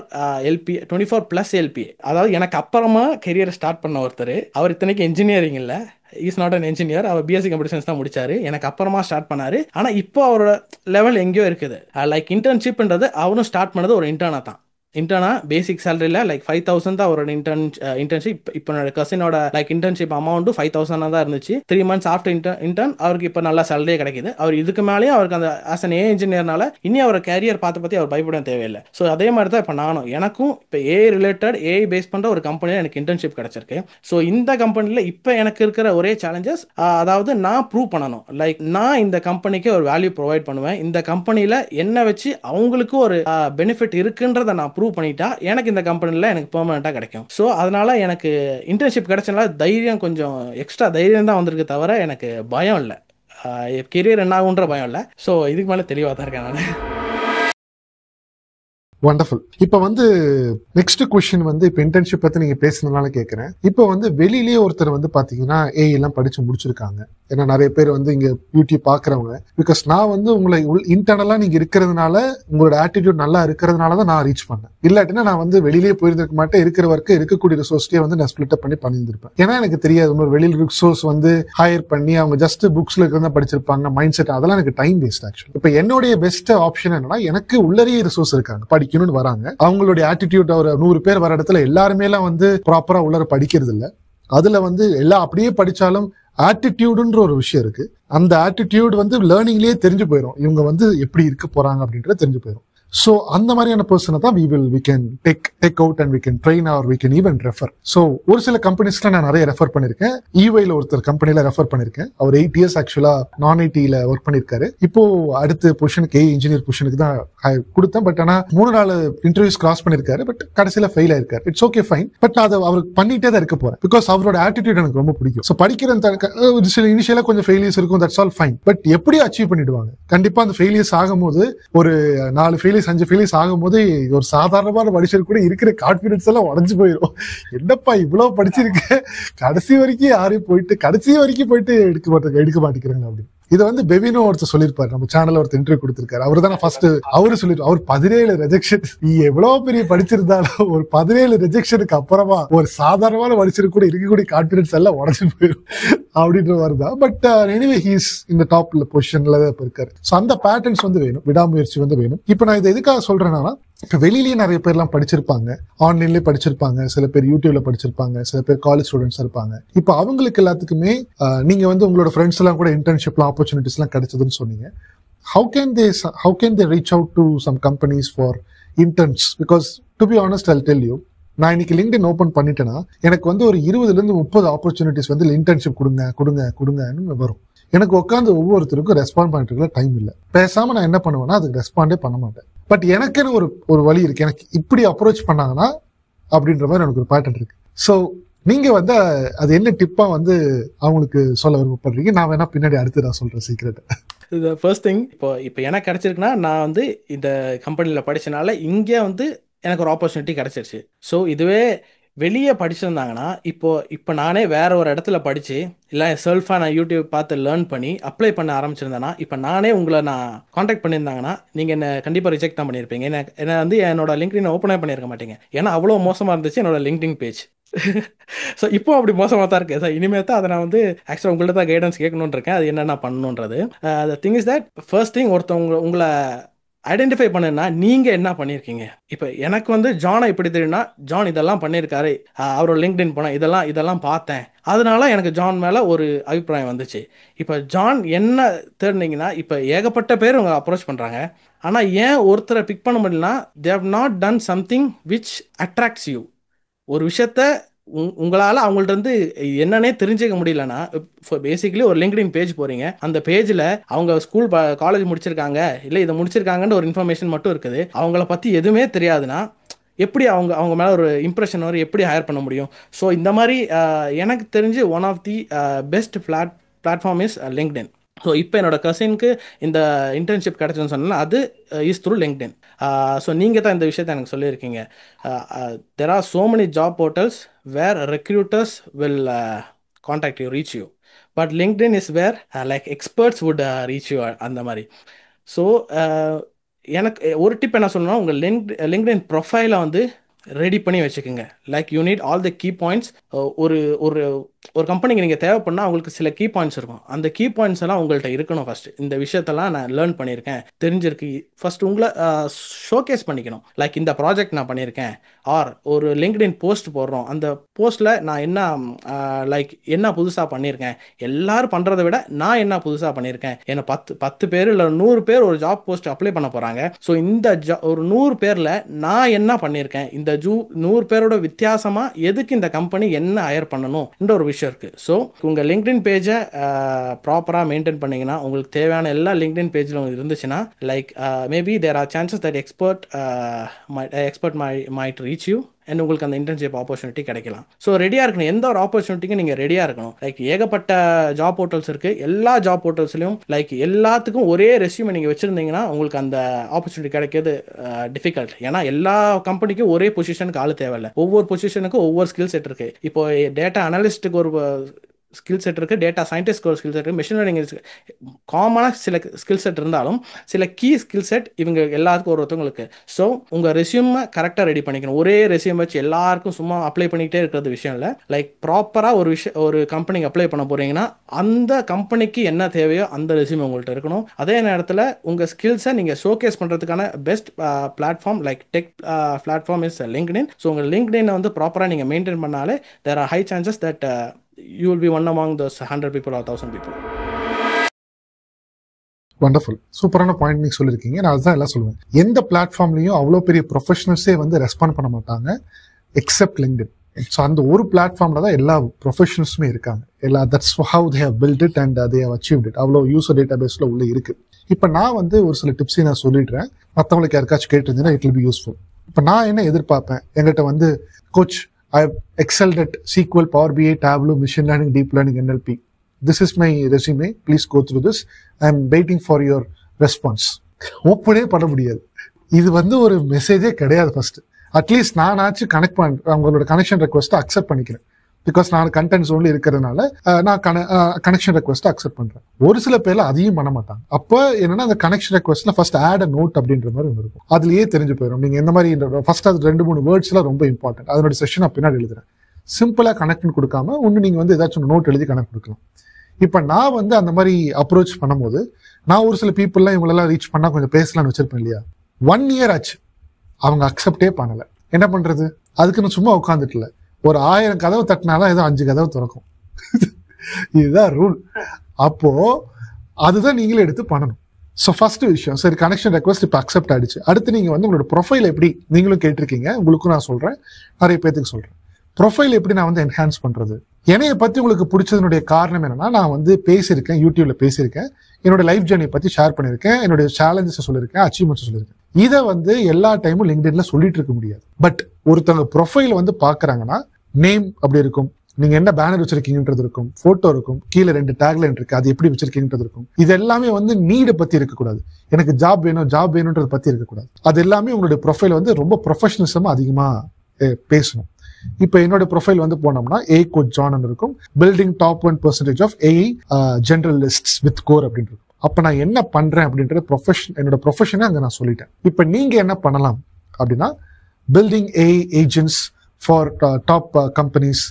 LPA. அதாவது எனக்கு அப்புறமா கெரியரை ஸ்டார்ட் பண்ண ஒருத்தர். அவர் இத்தனைக்கு இன்ஜினியரிங் இல்லை, இஸ் நாட் அன் என்ஜினியர். அவர் பிஎஸ்சி கம்ப்யூட்டர் சயின்ஸ் தான் முடிச்சாரு. எனக்கு அப்புறமா ஸ்டார்ட் பண்ணாரு. ஆனால் இப்போ அவரோட லெவல் எங்கேயோ இருக்குது. லைக் இன்டர்ன்ஷிப்ன்றது அவரும் ஸ்டார்ட் பண்ணது ஒரு இன்டர்னா தான். இன்டர்னா பேசிக் சேலரியில் லைக் 5,000 தான் அவரோட இன்டர்ன்ஷிப். இப்போ என்னோட கசினோட லைக் இன்டர்ன்ஷிப் அமௌண்ட் 5,000 தான் இருந்துச்சு. 3 months ஆஃப்டர் இன்டர்ன் அவருக்கு இப்போ நல்ல சேலரியே கிடைக்குது. அவர் இதுக்கு மேலேயும் அவருக்கு அந்த ஆஸ் அன் ஏ இன்ஜினியர்னால இனி அவர் கேரியர் பற்றி அவர் பயப்பட தேவையில்லை. ஸோ அதே மாதிரி தான் இப்போ நானும், எனக்கும் இப்போ ஏஐ ரிலேட்டட், ஏஐ பேஸ் பண்ணுற ஒரு கம்பெனியில் எனக்கு இன்டர்ன்ஷிப் கிடைச்சிருக்கு. ஸோ இந்த கம்பெனியில் இப்போ எனக்கு இருக்கிற ஒரே சேலஞ்சஸ், அதாவது நான் ப்ரூவ் பண்ணணும். லைக் நான் இந்த கம்பெனிக்கு ஒரு வேல்யூ ப்ரொவைட் பண்ணுவேன், இந்த கம்பெனியில் என்ன வச்சு அவங்களுக்கு ஒரு பெனிஃபிட் இருக்குன்றதை நான் ப்ரூவ் பண்ணிட்டா எனக்கு இந்த கம்பெனியில் எனக்கு பெர்மனெண்ட்டாக கிடைக்கும். ஸோ அதனால எனக்கு இன்டர்ன்ஷிப் கிடைச்சனால தைரியம், கொஞ்சம் எக்ஸ்ட்ரா தைரியம் தான் வந்திருக்கு, தவிர எனக்கு பயம் இல்லை, கெரியர் என்ன ஆகுன்ற பயம் இல்லை. ஸோ இதுக்கு மேலே தெளிவாக தான் இருக்கேன் நான். வண்டர்ஃபுல். இப்போ வந்து நெக்ஸ்ட் கொஸ்டின் வந்து, இப்போ இன்டர்ன்ஷிப் பற்றி நீங்கள் பேசுனதுனால கேட்குறேன். இப்போ வந்து வெளியிலேயே ஒருத்தர் வந்து பார்த்தீங்கன்னா ஏஐ எல்லாம் படித்து முடிச்சிருக்காங்க, ஏன்னா நிறைய பேர் வந்து இங்க யூடியூப் பாக்குறவங்க, பிகாஸ் நான் வந்து உங்களை இன்டர்னலா நீங்க இருக்கிறதுனால, உங்களோட ஆட்டிடியூட் நல்லா இருக்கிறதுனால தான் நான் ரீச் பண்ணேன். இல்லாட்டினா நான் வந்து வெளியிலேயே போயிருந்திருக்க மாட்டேன். இருக்கிற வரைக்கும் இருக்கக்கூடிய ரிசோர்ஸ்லயே வந்து நான் ஸ்பிளிட் அப் பண்ணி பண்ணியிருந்திருப்பேன். ஏன்னா எனக்கு தெரியாது ஒரு வெளியில் ரிசோர்ஸ் வந்து ஹையர் பண்ணி அவங்க ஜஸ்ட் புக்ஸ்ல இருக்கிறதா படிச்சிருப்பாங்க, மைண்ட் செட், அதெல்லாம் எனக்கு டைம் வேஸ்ட். ஆக்சுவலி இப்ப என்னுடைய பெஸ்ட் ஆப்ஷன் என்னன்னா, எனக்கு உள்ளறையே ரிசோர்ஸ் இருக்காங்க, படிக்கணும்னு வராங்க. அவங்களுடைய ஆட்டிடியூட், ஒரு 100 பேர் வர இடத்துல எல்லாருமே எல்லாம் வந்து ப்ராப்பரா உள்ளர படிக்கிறது இல்ல. அதுல வந்து எல்லாம் அப்படியே படிச்சாலும் ஆட்டிடியூடுன்ற ஒரு விஷயம் இருக்கு. அந்த ஆட்டிடியூட் வந்து லேர்னிங்லயே தெரிஞ்சு போயிடும், இவங்க வந்து எப்படி இருக்க போறாங்க அப்படின்றது தெரிஞ்சு போயிடும். ஸோ அந்த மாதிரியான பர்சனை தான் we can take out and we can train or we can even refer. So ஒரு சில கம்பெனிஸ்ல நான் நிறைய ரெஃபர் பண்ணிருக்கேன். ஈவைல ஒருத்தர் கம்பெனில ரெஃபர் பண்ணிருக்கேன். அவர் 8 years ஆக்சுவலா நான் ஐடில ஒர்க் பண்ணிருக்காரு. இப்போ அடுத்த பொசிஷனுக்கு இன்ஜினியர் பொசிஷனுக்கு தான் கொடுத்தேன். பட் ஆனா 3-4 இன்டர்வியூஸ் கிராஸ் பண்ணிருக்காரு. பட் கடைசியில ஃபெயில் ஆயிருக்காரு. It's okay, fine. பட் நான் அதை அவருக்கு பண்ணிட்டே தான் இருக்க போறேன். பிகாஸ் அவரோட ஆட்டிடியூட் எனக்கு ரொம்ப பிடிக்கும். ஸோ படிக்கிற சில இனிஷியலா கொஞ்சம் ஃபெயிலியர்ஸ் இருக்கும், தட்ஸ் ஆல் ஃபைன். பட் எப்படி அச்சீவ் பண்ணிடுவாங்க? கண்டிப்பா அந்த ஃபெயிலியர்ஸ் ஆகும்போது, ஒரு 4 ஃபெயிலியர்ஸ் 5 ஃபெயிலியர்ஸ் ஆகும்போது ஒரு சாதாரணமான மனுஷர் கூட இருக்கிற கான்பிடன்ஸ் எல்லாம் உடஞ்சு போயிடும். என்னப்பா இவ்வளவு படிச்சிருக்க, கடைசி வரைக்கும் யாரையும் போயிட்டு எடுக்க மாட்டேங்கிறாங்க அப்படின்னு. இதை வந்து பெவினோ ஒருத்தர் சொல்லியிருப்பாரு, நம்ம சேனல்ல ஒருத்தர் இன்டர்வியூ கொடுத்திருக்காரு. அவரு தான் ஃபர்ஸ்ட் அவரு சொல்லிருப்பாரு, அவர் 17 ரிஜெக்ஷன், நீ எவ்வளவு பெரிய படிச்சிருந்தாலும் ஒரு 17 ரிஜெக்ஷனுக்கு அப்புறமா ஒரு சாதாரணமான மனுஷருக்கு கூட இருக்கக்கூடிய கான்பிடன்ஸ் எல்லாம் உடஞ்சு போயிடும் அப்படின்ற மாதிரி தான். பட் எனிவே ஹீஸ் இந்த டாப் பொசிஷன்ல தான் இருக்காரு. ஸோ அந்த பேட்டர்ன்ஸ் வந்து வேணும், விடாமுயற்சி வந்து வேணும். இப்போ நான் இதை எதுக்காக சொல்றேன்னா, இப்ப வெளியிலேயே நிறைய பேர் எல்லாம் படிச்சிருப்பாங்க, ஆன்லைன்லயே படிச்சிருப்பாங்க, சில பேர் யூடியூப்ல படிச்சிருப்பாங்க, சில பேர் காலேஜ் ஸ்டூடெண்ட்ஸ் இருப்பாங்க. இப்ப அவங்களுக்கு எல்லாத்துக்குமே நீங்க வந்து உங்களோட ஃப்ரெண்ட்ஸ் எல்லாம் கூட இன்டர்ன்ஷிப்லாம் ஆப்பர்ச்சுனிட்டிஸ் எல்லாம் கிடைச்சதுன்னு சொன்னீங்க. How can they reach out to some companies for interns? Because to be honest, I'll tell you, நான் இன்னைக்கு லிங்க்டின் ஓபன் பண்ணிட்டேன்னா எனக்கு வந்து ஒரு 20-30 ஆப்பர்ச்சுனிட்டிஸ் வந்து இன்டர்ன்ஷிப் கொடுங்கன்னு வரும். எனக்கு உட்காந்து ஒவ்வொருத்தருக்கும் ரெஸ்பாண்ட் பண்ணிட்டு டைம் இல்லை. பேசாம நான் என்ன பண்ணுவேன்னா அதுக்கு ரெஸ்பாண்டே பண்ண மாட்டேன். பட் எனக்குன்னு ஒரு வழி இருக்கு, எனக்கு இப்படி அப்ரோச் பண்ணாங்கன்னா அப்படின்ற மாதிரி எனக்கு ஒரு பேட்டர்ன் இருக்கு. ஸோ நீங்க வந்து அது என்ன டிப்பா வந்து அவங்களுக்கு சொல்ல விருப்பப்படுறீங்க? நான் வேணா பின்னாடி அடுத்து நான் சொல்றேன் சீக்ரெட். இது ஃபர்ஸ்ட் திங், இப்போ எனக்கு கிடைச்சிருக்குன்னா, நான் வந்து இந்த கம்பெனியில் படிச்சனால இங்கே வந்து எனக்கு ஒரு ஆப்பர்ச்சுனிட்டி கிடைச்சிருச்சு. ஸோ இதுவே வெளியே படிச்சிருந்தாங்கன்னா, இப்போ நானே வேற ஒரு இடத்துல படிச்சு இல்லை செல்ஃபாக நான் யூடியூப் பார்த்து லேர்ன் பண்ணி அப்ளை பண்ண ஆரம்பிச்சிருந்தேன்னா, இப்போ நானே உங்களை நான் காண்டாக்ட் பண்ணியிருந்தாங்கன்னா நீங்கள் என்ன கண்டிப்பாக ரிஜெக்ட் தான் பண்ணியிருப்பீங்க. என்ன வந்து என்னோட லிங்க்டின் ஓப்பனே பண்ணியிருக்க மாட்டீங்க. ஏன்னா அவ்வளோ மோசமாக இருந்துச்சு என்னோட லிங்க்டின் பேஜ். ஸோ இப்போ அப்படி மோசமாக தான் இருக்குது. ஸோ இனிமேல் தான் அதை நான் வந்து ஆக்சுவலாக உங்கள்கிட்ட தான் கைடன்ஸ் கேட்கணுன்னு இருக்கேன், அது என்னென்ன பண்ணணுன்றது. The thing is that first thing, உங்களை ஐடென்டிஃபை பண்ணுன்னா நீங்கள் என்ன பண்ணியிருக்கீங்க. இப்போ எனக்கு வந்து ஜானை இப்படி தெரியும்னா, ஜான் இதெல்லாம் பண்ணியிருக்காரு, அவரோட லிங்க்டின் போனால் இதெல்லாம் பார்த்தேன், அதனால எனக்கு ஜான் மேலே ஒரு அபிப்பிராயம் வந்துச்சு. இப்போ ஜான் என்ன தேர்ந்தீங்கன்னா, இப்போ ஏகப்பட்ட பேர் உங்களை அப்ரோச் பண்ணுறாங்க. ஆனால் ஏன் ஒருத்தரை பிக் பண்ண முடியலனா, they have not done something which attracts you. ஒரு விஷயத்த உங்களால் அவங்கள்ட்ட இருந்து என்னன்னே தெரிஞ்சுக்க முடியலன்னா, பேசிக்கலி ஒரு லிங்க்டின் பேஜ் போகிறீங்க, அந்த பேஜில் அவங்க ஸ்கூல் காலேஜ் முடிச்சிருக்காங்க இல்லை இதை முடிச்சிருக்காங்கன்ற ஒரு இன்ஃபர்மேஷன் மட்டும் இருக்குது, அவங்கள பற்றி எதுவுமே தெரியாதுன்னா எப்படி அவங்க மேலே ஒரு இம்ப்ரெஷன் வரும், எப்படி ஹையர் பண்ண முடியும்? ஸோ இந்த மாதிரி எனக்கு தெரிஞ்சு one of the best platform is LinkedIn. So இப்போ என்னோட கசினுக்கு இந்த இன்டர்ன்ஷிப் கிடச்சுன்னு சொன்னால் அது இஸ் த்ரூ லிங்க்டின். ஸோ நீங்கள் தான் இந்த விஷயத்தை எனக்கு சொல்லியிருக்கீங்க. There are so many job portals where recruiters will contact you, reach you, but LinkedIn is where like experts would reach you, அந்த மாதிரி. ஸோ எனக்கு ஒரு டிப் என்ன சொல்லணும்னா, உங்கள் லிங்க்டின் ப்ரொஃபைலை வந்து ரெடி பண்ணி வச்சுக்கோங்க. Like you need all the key points. ஒரு கம்பெனிக்கு நீங்கள் தேவைப்படனா அவங்களுக்கு சில கீ பாயிண்ட்ஸ் இருக்கும். அந்த கீ பாயிண்ட்ஸ் எல்லாம் உங்கள்கிட்ட இருக்கணும். ஃபர்ஸ்ட் இந்த விஷயத்தெல்லாம் நான் லேர்ன் பண்ணியிருக்கேன், தெரிஞ்சிருக்கு. ஃபர்ஸ்ட் உங்களை ஷோகேஸ் பண்ணிக்கணும். லைக் இந்த ப்ராஜெக்ட் நான் பண்ணியிருக்கேன், ஆர் ஒரு லிங்க்டின் போஸ்ட் போடுறோம், அந்த போஸ்ட்டில் நான் என்ன புதுசாக பண்ணியிருக்கேன், எல்லாரும் பண்ணுறதை விட நான் என்ன புதுசாக பண்ணியிருக்கேன். ஏன்னா 10 பேர் இல்லை 100 பேர் ஒரு ஜாப் போஸ்ட் அப்ளை பண்ண போகிறாங்க. ஸோ இந்த ஒரு 100 பேரில் நான் என்ன பண்ணியிருக்கேன், இந்த 100 பேரோட வித்தியாசமாக எதுக்கு இந்த கம்பெனி என்ன ஹையர் பண்ணணும் என்ற ஒரு விஷயம் இருக்கு. ஸோ உங்கள் லிங்க்டின் பேஜை ப்ராப்பராக மெயின்டைன் பண்ணீங்கன்னா, உங்களுக்கு தேவையான எல்லா லிங்க்டின் பேஜில் இருந்துச்சுன்னா, like maybe there are chances that expert might reach you and உங்களுக்கு அந்த இன்டர்ன்ஷிப் ஆப்பர்ச்சுனிட்டி கிடைக்கலாம். ஸோ ரெடியாக இருக்கணும், எந்த ஒரு ஆப்பர்ச்சுனிட்டிக்கும் நீங்கள் ரெடியாக இருக்கணும். லைக் ஏகப்பட்ட ஜாப் போர்ட்டல்ஸ் இருக்குது, எல்லா ஜாப் போர்ட்டல்ஸ்லையும் லைக் எல்லாத்துக்கும் ஒரே ரெஸ்யூமை நீங்கள் வச்சுருந்தீங்கன்னா உங்களுக்கு அந்த ஆப்பர்ச்சுனிட்டி கிடைக்கிறது டிஃபிகல்ட். ஏன்னா எல்லா கம்பெனிக்கும் ஒரே பொசிஷனுக்கு ஆள் தேவையில்லை, ஒவ்வொரு பொசிஷனுக்கும் ஒவ்வொரு ஸ்கில் செட் இருக்குது. இப்போ டேட்டா அனலிஸ்ட்டுக்கு ஒரு ஸ்கில் செட் இருக்குது, டேட்டா சயின்டிஸ்ட்க்கு ஒரு ஸ்கில் செட் இருக்குது, மெஷின் லேர்னிங் காமனாக சில ஸ்கில் செட் இருந்தாலும் சில கீ ஸ்கில் செட் இவங்க எல்லாத்துக்கும் ஒருத்தவங்களுக்கு. ஸோ உங்கள் ரெஸ்யூமை கரெக்டாக ரெடி பண்ணிக்கணும். ஒரே ரெஸ்யூம் வச்சு எல்லாருக்கும் சும்மா அப்ளை பண்ணிக்கிட்டே இருக்கிறது விஷயம் இல்லை. லைக் ப்ராப்பராக ஒரு கம்பெனிக்கு அப்ளை பண்ண போகிறீங்கன்னா அந்த கம்பெனிக்கு என்ன தேவையோ அந்த ரெஸ்யூம் உங்கள்கிட்ட இருக்கணும். அதே நேரத்தில் உங்கள் ஸ்கில்ஸை நீங்கள் ஷோகேஸ் பண்ணுறதுக்கான best platform like tech platform is LinkedIn. So உங்கள் லிங்க்டினை வந்து ப்ராப்பராக நீங்கள் மெயின்டைன் பண்ணாலே there are high chances that you will be one among those 100 people or 1000 people. Wonderful, சூப்பரான பாயிண்ட் நீங்க சொல்லியிருக்கீங்க. நான் அதுதான் எல்லாம் சொல்லுவேன். எந்த பிளாட்ஃபார்ம்லையும் அவ்வளோ பெரிய ப்ரொஃபஷனல்ஸே வந்து ரெஸ்பாண்ட் பண்ண மாட்டாங்க எக்ஸப்ட் லிங்க்டின். ஸோ அந்த ஒரு பிளாட்ஃபார்ம்ல தான் எல்லா ப்ரொஃபஷனல்ஸுமே இருக்காங்க. That's how they have built it and they have achieved it. அவ்வளோ யூசர் டேட்டா பேஸ்ல உள்ள இருக்கு. இப்போ நான் வந்து ஒரு சில டிப்ஸையும் நான் சொல்லிடுறேன், மற்றவங்களுக்கு யாருக்காச்சும் கேட்டிருந்தீங்கன்னா இட் வில் பி யூஸ்ஃபுல். இப்போ நான் என்ன எதிர்பார்ப்பேன், எங்கிட்ட வந்து coach I have excelled at SQL, Power BI, Tableau, Machine Learning, Deep Learning, NLP. This is my resume. Please go through this. I am waiting for your response. ஓப்பனே பண்ண முடியாது. இது வந்து ஒரு மெசேஜே கிடையாது. ஃபர்ஸ்ட் அட்லீஸ்ட் நானாச்சும் கனெக்ட் பண்ண உங்களோட connection ரெக்வஸ்ட்டை accept பண்ணிக்கிறேன். Because நான் கண்டென்ட் ஜோன்ல இருக்கிறதுனால நான் கனெக்ஷன் ரெக்வஸ்ட்டை அக்செப்ட் பண்றேன். ஒரு சில பேர்ல அதையும் பண்ண மாட்டாங்க. அப்போ என்னன்னா அந்த கனெக்ஷன் ரெக்வஸ்ட்ல ஃபர்ஸ்ட் ஆட் அ நோட் அப்படின்ற மாதிரி ஒன்று இருக்கும். அதுலயே தெரிஞ்சு போயிடும் நீங்க எந்த மாதிரி. ஃபர்ஸ்ட் அது 2-3 வேர்ட்ஸ்லாம் ரொம்ப இம்பார்ட்டன்ட். அதனோட செஷன் பின்னாடி எழுதுறேன். சிம்பிளா கனெக்ட் கொடுக்காம ஒன்று நீங்க வந்து ஏதாச்சும் நோட் எழுதி கனெக்ட் கொடுக்கலாம். இப்ப நான் வந்து அந்த மாதிரி அப்ரோச் பண்ணும்போது நான் ஒரு சில பீப்புள்லாம் இவங்களெல்லாம் ரீச் பண்ணா கொஞ்சம் பேசலாம்னு வச்சிருப்பேன் இல்லையா. 1 year ஆச்சு, அவங்க அக்செப்டே பண்ணல. என்ன பண்றது? அதுக்கு நான் சும்மா உட்காந்துட்டு இல்லை. ஒரு 1000 கதவு தட்டினாதான் ஏதோ 5 கதவு திறக்கும். இதுதான் ரூல். அப்போ அதுதான் நீங்களே எடுத்து பண்ணணும். ஸோ ஃபர்ஸ்ட் விஷயம், சரி கனெக்ஷன் ரெக்வஸ்ட் இப்போ அக்செப்ட் ஆயிடுச்சு. அடுத்து நீங்க வந்து உங்களோட ப்ரொஃபைல் எப்படி, நீங்களும் கேட்டிருக்கீங்க, உங்களுக்கும் நான் சொல்றேன், நிறைய பேருக்கு சொல்றேன். ப்ரொஃபைல் எப்படி நான் வந்து என்ஹான்ஸ் பண்றது? என்னைய பத்தி உங்களுக்கு பிடிச்சதுனுடைய காரணம் என்னன்னா, நான் வந்து பேசியிருக்கேன், யூடியூப்ல பேசியிருக்கேன், என்னோட லைஃப் ஜர்னியை பத்தி ஷேர் பண்ணியிருக்கேன், என்னுடைய சேலஞ்சஸ் சொல்லியிருக்கேன், அச்சீவ்மெண்ட்ஸ் சொல்லியிருக்கேன். இதை வந்து எல்லா டைமும் லிங்க்டின்ல சொல்லிட்டு இருக்க முடியாது. பட் ஒருத்தவங்க ப்ரொஃபைல் வந்து பாக்குறாங்கன்னா நேம் அப்படி இருக்கும், நீங்க என்ன பேனர் வச்சிருக்கீங்கன்றது இருக்கும், போட்டோ இருக்கும், கீழே 2 டேக்லைன் இருக்கு, அது எப்படி வச்சிருக்கீங்கன்றது இருக்கும். இது எல்லாமே வந்து நீடை பத்தி இருக்கக்கூடாது. எனக்கு ஜாப் வேணும்ன்றது பத்தி இருக்கக்கூடாது. அது எல்லாமே உங்களுடைய ப்ரொஃபைல் வந்து ரொம்ப ப்ரொஃபஷனலிசமா அதிகமா பேசணும். இப்ப என்னோட ப்ரொஃபைல் வந்து போனோம்னா ஏ கோச் ஜான் இருக்கும், building top 1% of AI generalists with core அப்படின்னு இருக்கும். அப்ப நான் என்ன பண்றேன் அப்படின்றது என்னோட ப்ரொஃபஷனை அங்க நான் சொல்லிட்டேன். இப்ப நீங்க என்ன பண்ணலாம் அப்படின்னா, building AI agents for top companies,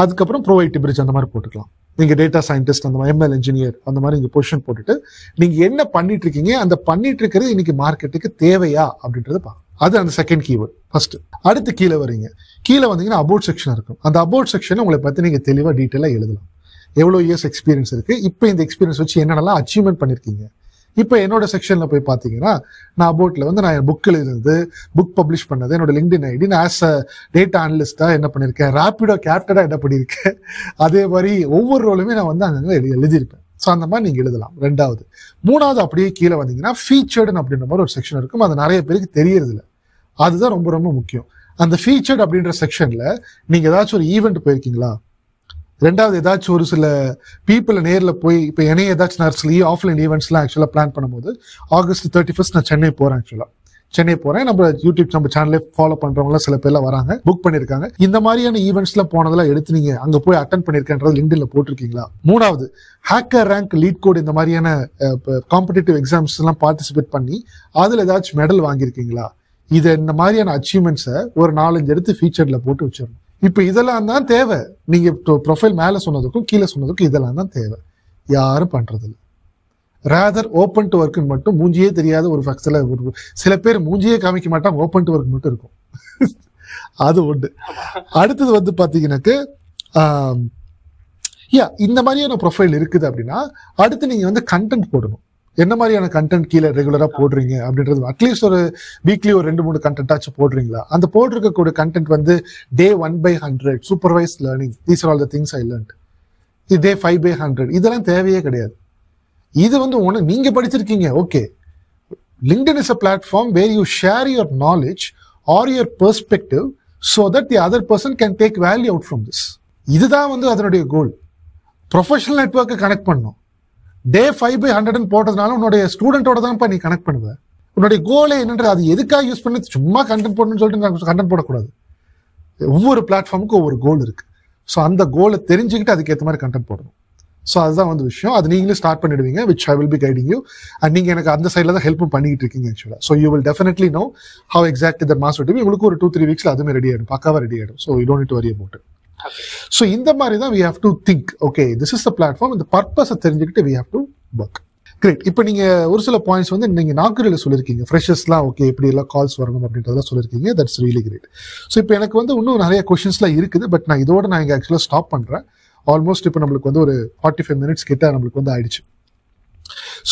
அதுக்கப்புறம் ப்ரோவைட் பிரிட்ஜ் அந்த மாதிரி போட்டுக்கலாம். நீங்க டேட்டா சயின்டிஸ்ட், அந்த மாதிரி எம்எல் இன்ஜினியர், அந்த மாதிரி நீங்க பொசிஷன் போட்டுட்டு நீங்க என்ன பண்ணிட்டு இருக்கீங்க, அந்த பண்ணிட்டு இருக்கிறது இன்னைக்கு மார்க்கெட்டுக்கு தேவையா அப்படின்றத பாருங்க. அது அந்த செகண்ட் கீவேர்ட் ஃபர்ஸ்ட். அடுத்து கீழே வரீங்க, கீழே வந்தீங்கன்னா அபவுட் செக்ஷன் இருக்கும். அந்த அபவுட் செக்ஷன் உங்களை பத்தி நீங்க தெளிவா டீட்டெயிலா எழுதலாம். எவ்வளவு இயர்ஸ் எக்ஸ்பீரியன்ஸ் இருக்கு, இப்போ இந்த எக்ஸ்பீரியன்ஸ் வச்சு என்னென்னலாம் அச்சீவ்மெண்ட் பண்ணிருக்கீங்க. இப்போ என்னோட செக்ஷன்ல போய் பாத்தீங்கன்னா, நான் அபவுட்ல வந்து நான் புக்கில் இருந்து புக் பப்ளிஷ் பண்ணது, என்னோட லிங்க்டின் ஐடி, நான் ஆஸ் அ டேட்டா அனலிஸ்டா என்ன பண்ணிருக்கேன், ராபிடோ கேப்டனா என்ன பண்ணிருக்கேன், அதே மாதிரி ஒவ்வொரு ரோலுமே நான் வந்து அங்கே எழுதியிருப்பேன். ஸோ அந்த மாதிரி நீங்க எழுதலாம். 2வது. 3வது அப்படியே கீழே வந்தீங்கன்னா ஃபீச்சர்டு அப்படின்ற மாதிரி ஒரு செக்ஷன் இருக்கும். அது நிறைய பேருக்கு தெரியறது இல்லை. அதுதான் ரொம்ப ரொம்ப முக்கியம். அந்த ஃபீச்சர்டு அப்படின்ற செக்ஷன்ல நீங்க ஏதாச்சும் ஒரு ஈவெண்ட் போயிருக்கீங்களா, 2வது ஏதாச்சும் ஒரு சில பீப்புளை நேரில் போய், இப்போ என்னைய ஏதாச்சும் நான் ஆஃப்லைன் ஈவெண்ட்ஸ்லாம் ஆக்சுவலாக பிளான் பண்ணும்போது ஆகஸ்ட் 31 நான் சென்னை போறேன். ஆக்சுவலாக சென்னை போறேன். நம்ம யூடியூப் நம்ம சேனலே ஃபாலோ பண்றவங்க சில பேர்லாம் வராங்க, புக் பண்ணிருக்காங்க. இந்த மாதிரியான ஈவெண்ட்ஸ்லாம் போனதெல்லாம் எடுத்து நீங்க அங்க போய் அட்டென்ட் பண்ணிருக்கேன்றது லிங்க்டின்ல போட்டிருக்கீங்களா. 3வது, ஹேக்கர் ரேங்க், லீட் கோட், இந்த மாதிரியான காம்படிட்டிவ் எக்ஸாம்ஸ் எல்லாம் பார்ட்டிசிபேட் பண்ணி அதுல ஏதாச்சும் மெடல் வாங்கியிருக்கீங்களா. இது இந்த மாதிரியான அச்சீவ்மெண்ட்ஸை ஒரு 4-5 எடுத்து ஃபீச்சர்ல போட்டு வச்சிடணும். இப்ப இதெல்லாம் தான் தேவை. நீங்க ப்ரொஃபைல் மேல சொன்னதுக்கும் கீழே சொன்னதுக்கும் இதெல்லாம் தான் தேவை. யாரும் பண்றது இல்லை. ரேதர் ஓப்பன் டு ஒர்க் மட்டும் மூஞ்சியே தெரியாத ஒரு ஃபக்ஸ்ல சில பேர் மூஞ்சியே காமிக்க மாட்டாங்க, ஓப்பன் டு ஒர்க் மட்டும் இருக்கும். அது ஒன்று. அடுத்தது வந்து பாத்தீங்கன்னாக்கு இந்த மாதிரியான ப்ரொஃபைல் இருக்குது அப்படின்னா, அடுத்து நீங்க வந்து கண்டென்ட் போடணும். என்ன மாதிரியான கண்டென்ட் கீழே ரெகுலரா போடுறீங்க அப்படின்றது, அட்லீஸ்ட் ஒரு வீக்லி ஒரு 2-3 கண்டென்ட்டாச்சும் போடுறீங்களா. அந்த போட்டிருக்கக்கூடிய கண்டென்ட் வந்து day 1/100 supervised learning, these are all the things I learned. இது டே 5/100 இதெல்லாம் தேவையே கிடையாது. இது வந்து நீங்க படிச்சிருக்கீங்க, okay. LinkedIn is a platform where you share your knowledge or your perspective so that the other person can take value out from this. இதுதான் வந்து அதனுடைய கோல். ப்ரொஃபஷனல் நெட்வொர்க்கை கனெக்ட் பண்ணும். டே 5/100 போட்டதுனால உன்னுடைய ஸ்டூடெண்டோட தான் நீ கனெக்ட் பண்ணுவ. உன்னுடைய கோலே என்னன்றது, அது எதுக்காக யூஸ் பண்ணி சும்மா கண்டென்ட் போடணும்னு சொல்லிட்டு கண்டென்ட் போடக்கூடாது. ஒவ்வொரு பிளாட்ஃபார்முக்கும் ஒவ்வொரு கோல் இருக்கு. ஸோ அந்த கோலை தெரிஞ்சுக்கிட்டு அதுக்கேற்ற மாதிரி கண்டென்ட் போடணும். ஸோ அதுதான் வந்து விஷயம். அது நீங்களே ஸ்டார்ட் பண்ணிடுவீங்க, which I will be guiding you. And நீங்கள் எனக்கு அந்த சைடில் தான் ஹெல்ப்பும் பண்ணிட்டு இருக்கீங்க ஆக்சுவலாக. So you will definitely know how exact இந்த மாஸ் விட்டு உங்களுக்கு ஒரு 2-3 வீக்ஸில் அதுவுமே ரெடி ஆகிடும், பக்காவாக ரெடி ஆகிடும். So you don't need to worry about it. So இந்த மாதிரி தான் we have to think, okay this is the platform, இந்த பர்பஸை தெரிஞ்சுக்கிட்டு we have to work. Great. இப்போ நீங்கள் ஒரு சில பாயிண்ட்ஸ் வந்து நீங்கள் நாக்குரியில் சொல்லியிருக்கீங்க, ஃப்ரெஷர்ஸ்லாம் ஓகே இப்படி எல்லாம் கால்ஸ் வரணும் அப்படின்றதெல்லாம் சொல்லியிருக்கீங்க. That's really great. ஸோ இப்போ எனக்கு வந்து இன்னும் நிறைய கொஷின்ஸ்லாம் இருக்குது, பட் நான் இதோட நான் இங்கே ஆக்சுவலாக ஸ்டாப் பண்ணுறேன். ஆல்மோஸ்ட் இப்போ நம்மளுக்கு வந்து ஒரு 45 மினிட்ஸ் கிட்ட நம்மளுக்கு வந்து ஆயிடுச்சு.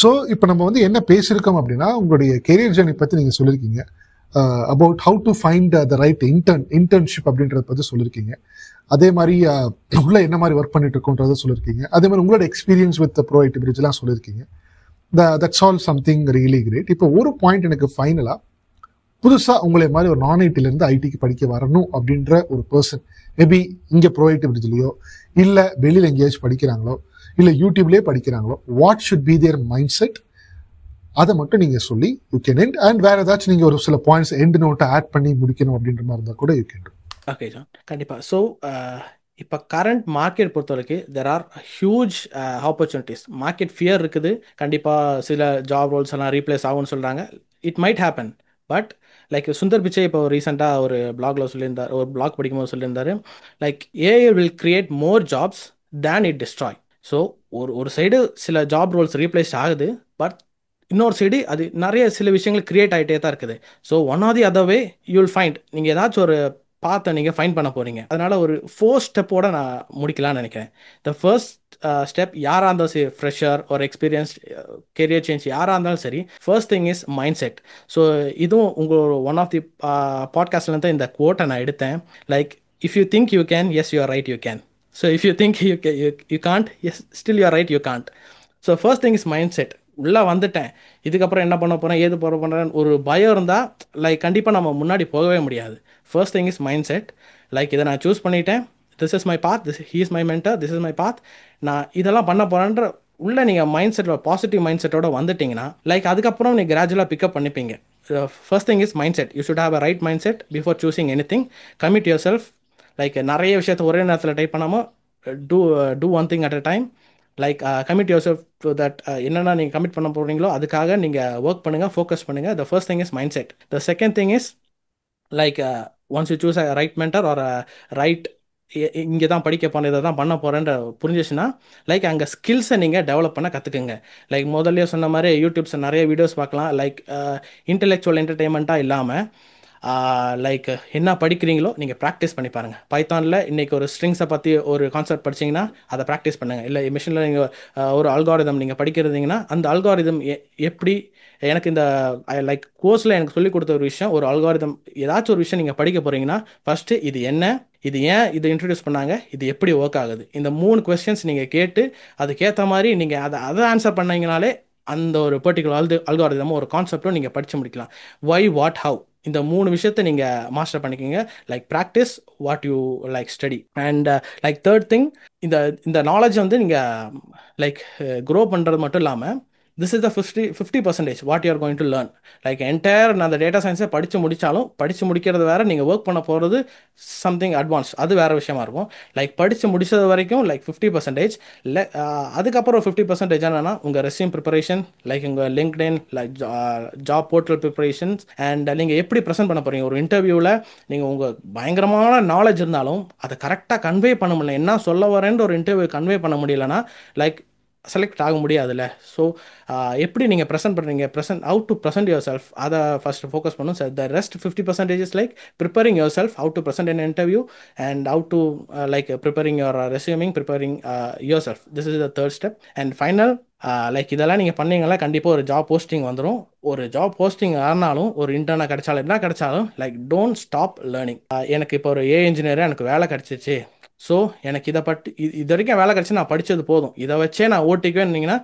ஸோ இப்போ நம்ம வந்து என்ன பேசியிருக்கோம் அப்படின்னா, உங்களுடைய கெரியர் ஜேர்னி பற்றி நீங்கள் சொல்லியிருக்கீங்க, about how to find the right internship அப்படின்றத பற்றி சொல்லியிருக்கீங்க. அதே மாதிரி உள்ள என்ன மாதிரி ஒர்க் பண்ணிட்டு இருக்கோன்றதை சொல்லியிருக்கீங்க. அதே மாதிரி உங்களோட எக்ஸ்பீரியன்ஸ் வித் ப்ரோஐடி பிரிட்ஜ்லாம் சொல்லியிருக்கீங்க. That's all something really great. இப்போ ஒரு பாயிண்ட் எனக்கு ஃபைனலாக, புதுசாக உங்களை மாதிரி ஒரு நான் ஐடிலேருந்து ஐடிக்கு படிக்க வரணும் அப்படின்ற ஒரு பர்சன், மேபி இங்கே ப்ரோஐடி பிரிட்ஜ்லையோ இல்லை வெளியில் எங்கேயாச்சும் படிக்கிறாங்களோ இல்லை யூடியூப்லேயே படிக்கிறாங்களோ, what should be their mind set, அதை மட்டும் நீங்கள் சொல்லி யூ கேன் எண்ட். அண்ட் வேறு ஏதாச்சும் நீங்கள் ஒரு சில பாயிண்ட்ஸ் எண்ட் நோட்டை ஆட் பண்ணி முடிக்கணும் அப்படின்ற மாதிரி இருந்தால் கூட you can do. Okay John, கண்டிப்பாக. ஸோ இப்போ கரண்ட் மார்க்கெட் பொறுத்தவரைக்கும் there are huge opportunities. Market fear இருக்குது, கண்டிப்பாக சில ஜாப் ரோல்ஸ் எல்லாம் ரீப்ளேஸ் ஆகும்னு சொல்கிறாங்க. It might happen. But like Sundar Pichai இப்போ ரீசெண்டாக ஒரு பிளாக்ல சொல்லியிருந்தார், ஒரு பிளாக் படிக்கும்போது சொல்லியிருந்தாரு, like AI will create more jobs than it destroy. So ஒரு சைடு சில ஜாப் ரோல்ஸ் ரீப்ளேஸ் ஆகுது, பட் இன்னொரு சைடு அது நிறைய சில விஷயங்கள் கிரியேட் ஆகிட்டே தான் இருக்குது. So one or the other way you will find, நீங்கள் ஏதாச்சும் ஒரு பாத்தை நீங்கள் ஃபைண்ட் பண்ண போகிறீங்க. அதனால் ஒரு 4 ஸ்டெப்போட நான் முடிக்கலாம்னு நினைக்கிறேன். த ஃபர்ஸ்ட் ஸ்டெப், யாராக இருந்தாலும் சரி, ஃப்ரெஷர் ஒரு எக்ஸ்பீரியன்ஸ் கெரியர் சேஞ்ச் யாராக இருந்தாலும் சரி, first thing is mind set. So இதுவும் உங்களோட ஒன் ஆஃப் தி பாட்காஸ்ட்லேருந்து இந்த கோட்டை நான் எடுத்தேன். Like if you think you can, yes you are right you can. So if you think you can't, yes still you are right you can't. So first thing is mind set. உள்ளே வந்துட்டேன், இதுக்கப்புறம் என்ன பண்ண போகிறேன், ஏது போகிற பண்ணுறேன்னு ஒரு பயம் இருந்தால் லைக் கண்டிப்பாக நம்ம முன்னாடி போகவே முடியாது. First thing is mind set. Like இதை நான் சூஸ் பண்ணிட்டேன், this is my path, he is my mentor, this is my path, நான் இதெல்லாம் பண்ண போகிறேன்ற உள்ளே நீங்கள் மைண்ட் செட்டோட பாசிட்டிவ் மைண்ட் செட்டோட வந்துட்டிங்கன்னா லைக் அதுக்கப்புறம் நீங்கள் கிராஜுவலாக பிக்கப் பண்ணிப்பீங்க. First thing is mind set. You should have a right mind set before choosing any thing. Commit your self. Like நிறைய விஷயத்தை ஒரே நேரத்தில் டைப் பண்ணாமல் do one thing at a time. Like commit your self to that. என்னென்ன நீங்கள் commit பண்ண போகிறீங்களோ அதுக்காக நீங்கள் ஒர்க் பண்ணுங்கள், ஃபோக்கஸ் பண்ணுங்கள். The first thing is mind set. The second thing is like once you choose a right mentor or right, இங்கே தான் படிக்க போகிறேன், இதை தான் பண்ண போகிறேன்ற புரிஞ்சிச்சுன்னா லைக் அங்கே ஸ்கில்ஸை நீங்கள் டெவலப் பண்ண கற்றுக்குங்க. லைக் முதல்ல சொன்ன மாதிரி யூடியூப்ஸ் நிறைய வீடியோஸ் பார்க்கலாம். லைக் இன்டெலெக்சுவல் என்டர்டெயின்மெண்ட்டாக இல்லாமல் லைக் என்ன படிக்கிறீங்களோ நீங்கள் ப்ராக்டிஸ் பண்ணி பாருங்கள். பைத்தானில் இன்றைக்கி ஒரு ஸ்ட்ரிங்ஸை பற்றி ஒரு கான்செப்ட் படிச்சிங்கன்னா அதை ப்ராக்டிஸ் பண்ணுங்கள். இல்லை மிஷினில் நீங்கள் ஒரு அல்காரிதம் நீங்கள் படிக்கிறதுங்கன்னா அந்த அல்காரிதம் எப்படி, எனக்கு இந்த லைக் கோர்ஸில் எனக்கு சொல்லிக் கொடுத்த ஒரு விஷயம், ஒரு அல்காரிதம் ஏதாச்சும் ஒரு விஷயம் நீங்கள் படிக்க போகிறீங்கன்னா ஃபஸ்ட்டு இது என்ன, இது ஏன் இதை இன்ட்ரடியூஸ் பண்ணாங்க, இது எப்படி ஒர்க் ஆகுது, இந்த 3 கொஸ்டின்ஸ் நீங்கள் கேட்டு அதுக்கேற்ற மாதிரி நீங்கள் அதை ஆன்சர் பண்ணீங்கனாலே அந்த ஒரு பர்டிகுலர் அல்காரிதமோ ஒரு கான்செப்டும் நீங்கள் படித்து முடிக்கலாம். வை, வாட், ஹவ், இந்த 3 விஷயத்தை நீங்கள் மாஸ்டர் பண்ணிக்கிங்க. Like practice what you like study. And like third thing, இந்த இந்த நாலேஜ் வந்து நீங்கள் லைக் க்ரோ பண்ணுறது மட்டும் இல்லாமல் this is the 50% what you are going to learn. Like entire நான் அந்த டேட்டா சயின்ஸை படித்து முடித்தாலும் படித்து முடிக்கிறது வேறு, நீங்கள் ஒர்க் பண்ண போகிறது சம்திங் அட்வான்ஸ், அது வேறு விஷயமா இருக்கும். லைக் படித்து முடிச்சது வரைக்கும் லைக் 50%. இல்லை அதுக்கப்புறம் 50% என்னன்னா உங்கள் ரெஸ்யூம் ப்ரிப்பரேஷன், லைக் உங்கள் LinkedIn, like job portal preparations. And நீங்கள் எப்படி ப்ரெசென்ட் பண்ண போகிறீங்க ஒரு இன்டர்வியூவில், நீங்கள் உங்கள் பயங்கரமான நாலேஜ் இருந்தாலும் அதை கரெக்டாக கன்வே பண்ண முடியல, என்ன சொல்ல வரேன்ற ஒரு இன்டர்வியூ கன்வே பண்ண முடியலன்னா லைக் செலக்ட் ஆக முடியாதுல்ல. ஸோ எப்படி நீங்கள் ப்ரெசென்ட் பண்ணுறீங்க, how to present your self, அதை ஃபஸ்ட்டு ஃபோக்கஸ் பண்ணும். Sir the rest 50% is like preparing your self, how to present in interview and how to like preparing your resuming, preparing your self. This is the third step. And final, like இதெல்லாம் நீங்கள் பண்ணீங்களா கண்டிப்பாக ஒரு job posting வந்துடும். ஒரு job posting ஆனாலும் ஒரு இன்டர்னாக கிடைச்சாலும் என்ன கிடைச்சாலும் லைக் டோன்ட் ஸ்டாப் லேர்னிங். எனக்கு இப்போ ஒரு இன்ஜினியராக எனக்கு வேலை கிடச்சிச்சு, ஸோ எனக்கு இதை பற்றி இது வரைக்கும் வேலை கிடச்சி நான் படித்தது போதும், இதை வச்சே நான் ஓட்டிக்குவேன்னீங்கன்னா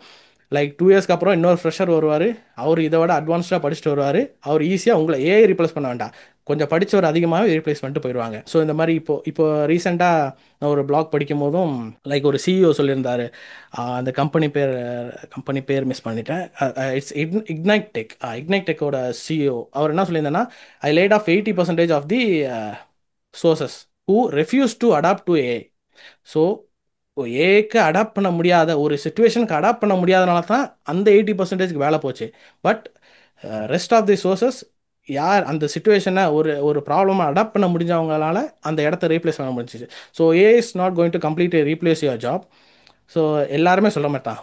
லைக் 2 இயர்ஸ்க்கு அப்புறம் இன்னொரு ஃப்ரெஷர் வருவார், அவர் இதை விட அட்வான்ஸ்டாக படிச்சுட்டு வருவார். அவர் ஈஸியாக உங்களை ஏஐ ரீப்ளேஸ் பண்ண வேண்டாம், கொஞ்சம் படித்தவர் அதிகமாகவே ரீப்ளேஸ் பண்ணிட்டு போயிடுவாங்க. ஸோ இந்த மாதிரி இப்போ ரீசெண்டாக நான் ஒரு பிளாக் படிக்கும் போதும் லைக் ஒரு சிஇஓ சொல்லியிருந்தார், அந்த கம்பெனி பேர் மிஸ் பண்ணிட்டேன், இட்ஸ் இக்னைட் டெக், இக்னைட் டெக்கோட சிஇஓ. அவர் என்ன சொல்லியிருந்தேன்னா, I laid off 80% of the sources who refuse to adapt to AI. So ஏக்கு அடாப்ட் பண்ண முடியாத ஒரு சுச்சுவேஷனுக்கு அடாப்ட் பண்ண முடியாதனால தான் அந்த 80%க்கு வேலை போச்சு. But rest of the sources யார் அந்த சுச்சுவேஷனை ஒரு ப்ராப்ளமை அடாப்ட் பண்ண முடிஞ்சவங்களால அந்த இடத்த ரீப்ளேஸ் பண்ண முடிஞ்சிச்சு. So A is not going to completely replace your job. So எல்லாருமே சொல்ல மாட்டான்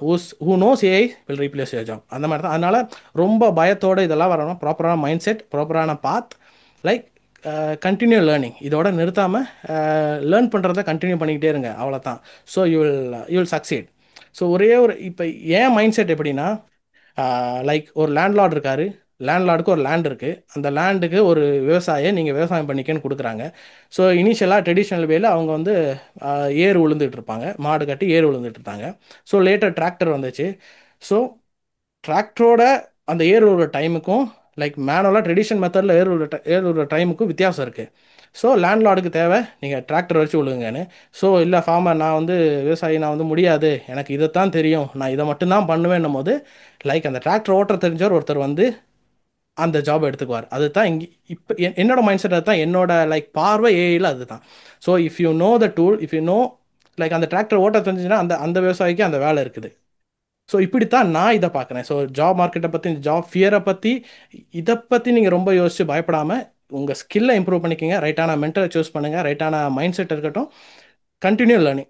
who knows AI will replace your job, அந்த மாதிரி தான். அதனால் ரொம்ப பயத்தோடு இதெல்லாம் வரணும். ப்ராப்பரான மைண்ட் செட், ப்ராப்பரான பாத், லைக் கண்டினியூ லேர்னிங். இதோட நிறுத்தாமல் லேர்ன் பண்ணுறத கண்டினியூ பண்ணிக்கிட்டே இருங்க, அவ்வளோதான். So you will succeed. So ஒரே ஒரு இப்போ ஏன் மைண்ட் செட் எப்படின்னா, லைக் ஒரு லேண்ட்லார்ட் இருக்கார், லேண்ட்லார்டுக்கு ஒரு லேண்ட் இருக்குது, அந்த லேண்டுக்கு ஒரு விவசாயம் நீங்கள் விவசாயம் பண்ணிக்கன்னு கொடுக்குறாங்க. ஸோ இனிஷியலாக ட்ரெடிஷ்னல் வேல அவங்க வந்து ஏர் உழுந்துட்டு இருப்பாங்க, மாடு கட்டி ஏர் உழுந்துட்டு இருந்தாங்க. ஸோ லேட்டர் டிராக்டர் வந்துச்சு. ஸோ டிராக்டரோட அந்த ஏர் உழுற டைமுக்கும் லைக் மேனுவலாக ட்ரெடிஷனல் மெத்தடில் ஏர் உழுற டைமுக்கும் வித்தியாசம் இருக்குது. ஸோ லேண்ட்லார்டுக்கு தேவை நீங்கள் டிராக்டர் வச்சு விழுங்கன்னு. ஸோ இல்லை ஃபார்மர், நான் வந்து விவசாயி, நான் வந்து முடியாது, எனக்கு இதைத்தான் தெரியும், நான் இதை மட்டும்தான் பண்ணுவேன்னும் போது லைக் அந்த டிராக்டர் ஓட்ட தெரிஞ்சவர் ஒருத்தர் வந்து அந்த ஜாப் எடுத்துக்குவார். அதுதான் இங்கே இப்போ என்னோட மைண்ட் செட், அதுதான் என்னோட லைக் பார்வை ஏஐயில் அதுதான். So if you know the tool, if you know like அந்த டிராக்டர் ஓட்ட தெரிஞ்சுன்னா அந்த அந்த விவசாயிக்கு அந்த வேலை இருக்குது. ஸோ இப்படித்தான் நான் இதை பார்க்குறேன். ஸோ ஜாப் மார்க்கெட்டை பற்றி, ஜாப் ஃபியரை பற்றி, இதை பற்றி நீங்கள் ரொம்ப யோசித்து பயப்படாமல் உங்கள் ஸ்கில்லை இம்ப்ரூவ் பண்ணிக்கோங்க. ரைட்டான மென்டரை சூஸ் பண்ணுங்கள், ரைட்டான மைண்ட் செட் இருக்கட்டும். கண்டினியூ லேர்னிங்,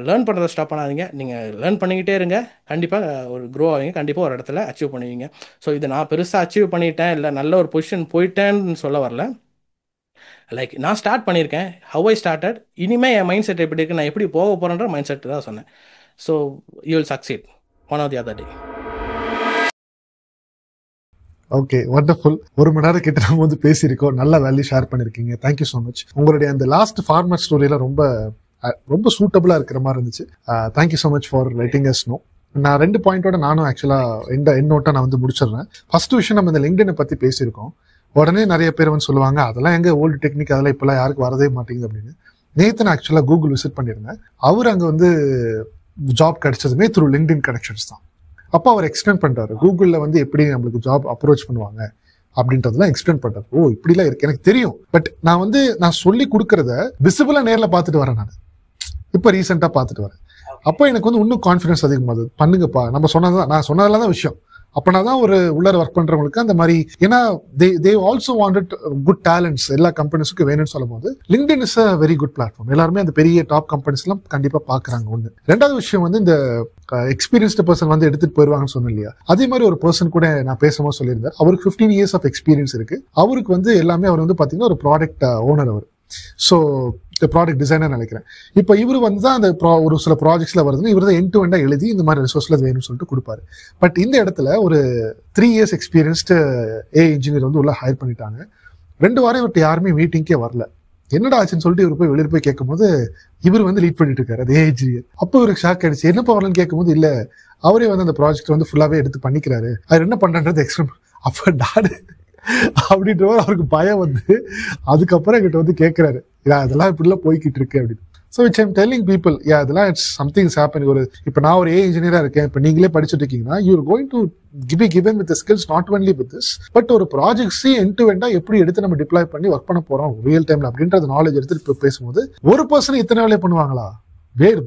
லேர்ன் பண்ணுறதை ஸ்டாப் பண்ணாதீங்க. நீங்கள் லேர்ன் பண்ணிக்கிட்டே இருங்க, கண்டிப்பாக ஒரு க்ரோ ஆவீங்க, கண்டிப்பாக ஒரு இடத்துல அச்சீவ் பண்ணுவீங்க. ஸோ இது நான் பெருசாக அச்சீவ் பண்ணிட்டேன், இல்லை நல்ல ஒரு பொசிஷன் போயிட்டேன்னு சொல்ல வரல. லைக் நான் ஸ்டார்ட் பண்ணியிருக்கேன், ஹவ் ஐ ஸ்டார்டட், இனிமேல் என் மைண்ட் செட் எப்படி இருக்குது, நான் எப்படி போக போகிறேன்ற மைண்ட் செட் தான் சொன்னேன். So you will succeed one or the other day. Okay, wonderful. 1 மணி நேரம் கிட்ட நம்ம வந்து பேசியிருக்கோம், நல்ல வேல்யூ ஷேர் பண்ணியிருக்கீங்க. Thank you so much. உங்களுடைய அந்த லாஸ்ட் ஃபார்மர் ஸ்டோரியில ரொம்ப சூட்டபிளா இருக்கிற மாதிரி இருந்துச்சு. Thank you so much for writing us know. நான் 2 பாயிண்டோட நானும் ஆக்சுவலா என்னோட்ட நான் வந்து முடிச்சிடுறேன். ஃபர்ஸ்ட் விஷயம், நம்ம இந்த லிங்க்டினை பத்தி பேசியிருக்கோம். உடனே நிறைய பேர் வந்து சொல்லுவாங்க, அதெல்லாம் எங்க ஓல்டு டெக்னிக், அதெல்லாம் இப்பெல்லாம் யாருக்கு வரதே மாட்டேங்குது அப்படின்னு. நேற்று நான் ஆக்சுவலா கூகுள் விசிட் பண்ணியிருந்தேன். அவர் அங்கே வந்து ஜாப் கிடைச்சதுமே த்ரூ லிங்க்டின் கனெக்ஷன்ஸ் தான். அப்போ அவர் எக்ஸ்பிளைன் பண்றாரு, கூகுளில் வந்து எப்படி நம்மளுக்கு ஜாப் அப்ரோச் பண்ணுவாங்க அப்படின்றதுலாம் எக்ஸ்பிளைன் பண்றாரு. ஓ, இப்படிலாம் இருக்கு, எனக்கு தெரியும். பட் நான் சொல்லி கொடுக்கறத விசிபிளா நேர்ல பார்த்துட்டு வரேன். நான் இப்போ ரீசெண்டா பார்த்துட்டு வரேன். அப்போ எனக்கு வந்து இன்னும் கான்ஃபிடன்ஸ் அதிகமாகுது. பண்ணுங்கப்பா, நம்ம சொன்னதான், நான் சொன்னதெல்லாம் தான் விஷயம். அப்பனா தான் ஒரு உள்ளார ஒர்க் பண்றவங்களுக்கு அந்த மாதிரி, ஏன்னா they also wanted good talents எல்லா கம்பெனிஸுக்கு வேணும்னு சொல்லும் போது LinkedIn is a very good platform. எல்லாருமே அந்த பெரிய டாப் கம்பெனிஸ் எல்லாம் கண்டிப்பா பாக்குறாங்க. ஒண்ணு. ரெண்டாவது விஷயம் வந்து இந்த எக்ஸ்பீரியன்ஸ்டு பர்சன் வந்து எடுத்துட்டு போயிருவாங்கன்னு சொன்னேன் இல்லையா, அதே மாதிரி ஒரு பர்சன் கூட நான் பேசும்போது சொல்லியிருந்தேன். அவருக்கு 15 years ஆஃப் எக்ஸ்பீரியன்ஸ் இருக்கு. அவருக்கு வந்து எல்லாமே, அவர் வந்து பாத்தீங்கன்னா ஒரு ப்ராடக்ட் ஓனர், அவர் ஸோ ப்ராடக்ட் டிசைனர் நினைக்கிறேன். இப்போ இவர் வந்து தான் அந்த ஒரு சில ப்ராஜெக்ட்ஸ்ல வருதுன்னு இவர் தான் எண்ட் டு எண்டா எழுதி இந்த மாதிரி ரிசோர்ஸ்ல வேணும்னு சொல்லிட்டு கொடுப்பாரு. பட் இந்த இடத்துல ஒரு 3 years எக்ஸ்பீரியன்ஸ்டு ஏ இன்ஜினியர் வந்து உள்ள ஹையர் பண்ணிட்டாங்க. 2 வாரம் இவர்கிட்ட யாருமே மீட்டிங்கே வரல. என்னடா ஆச்சுன்னு சொல்லிட்டு இவர் போய் வெளியே போய் கேட்கும்போது இவர் வந்து லீட் பண்ணிட்டு இருக்காரு அது ஏ இன்ஜினியர். அப்போ இவருக்கு ஷாக் ஆயிடுச்சு, என்னப்பா வரலன்னு கேட்கும்போது இல்ல அவரே வந்து அந்த ப்ராஜெக்ட் வந்து ஃபுல்லாவே எடுத்து பண்ணிக்கிறாரு, அவர் என்ன பண்றது எக்ஸ்பிளைன். அப்ப டாடு அப்படின்ற அவருக்கு பயம் வந்து அதுக்கப்புறம் என்கிட்ட வந்து கேட்கிறாரு, அதெல்லாம் இப்படிலாம் போய்கிட்டு இருக்கு அப்படின்னு. So which I'm telling people, அதெல்லாம் இட்ஸ் சம்திங் ஹேப்பனிங். ஒரு இப்போ நான் ஒரு ஏ இன்ஜினியரா இருக்கேன், இப்போ நீங்களே படிச்சுட்டு இருக்கீங்கன்னா you're going to be given with the skills not only with this but ஒரு ப்ராஜெக்ட்ஸ் எண்ட் டு எண்டா எப்படி எடுத்து நம்ம டிப்ளாய் பண்ணி ஒர்க் பண்ண போறோம் ரியல் டைம்ல அப்படின்றது நாலேஜ் எடுத்து இப்போ பேசும்போது ஒரு பர்சன் இத்தனை வேலையை பண்ணுவாங்களா, வேறு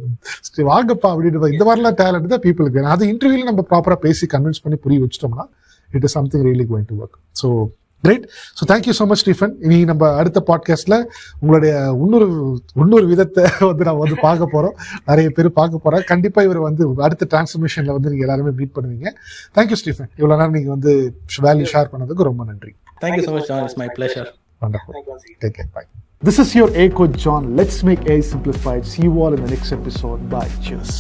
வாங்கப்பா அப்படின்ற இந்த மாதிரிலாம் டேலண்ட் தான் பீப்புளுக்கு வேணும். அது இன்டர்வியூல நம்ம ப்ராப்பரா பேசி கன்வின்ஸ் பண்ணி புரிய வச்சிட்டோம்னா it is something really going to work. So great. So thank you so much Stephen. இனி நம்ம அடுத்த பாட்காஸ்ட்ல உங்களுடைய இன்னொரு விதத்தை வந்து நம்ம வந்து பார்க்க போறோம், நிறைய பேர் பார்க்க போறோம். கண்டிப்பா இவர் வந்து அடுத்த டிரான்ஸ்ஃபர்மேஷன்ல வந்து நீங்க எல்லாருமே மீட் பண்ணுவீங்க. தேங்க்யூ ஸ்டீஃபன், இவ்வளவு நேரம் நீங்க வந்து வேல்யூ ஷேர் பண்ணதுக்கு ரொம்ப நன்றி. Thank you so much John, it's my pleasure. Wonderful. Take care. Bye. This is your A Coach John. Let's make AI simplified. See you all in the next episode. Bye. Cheers.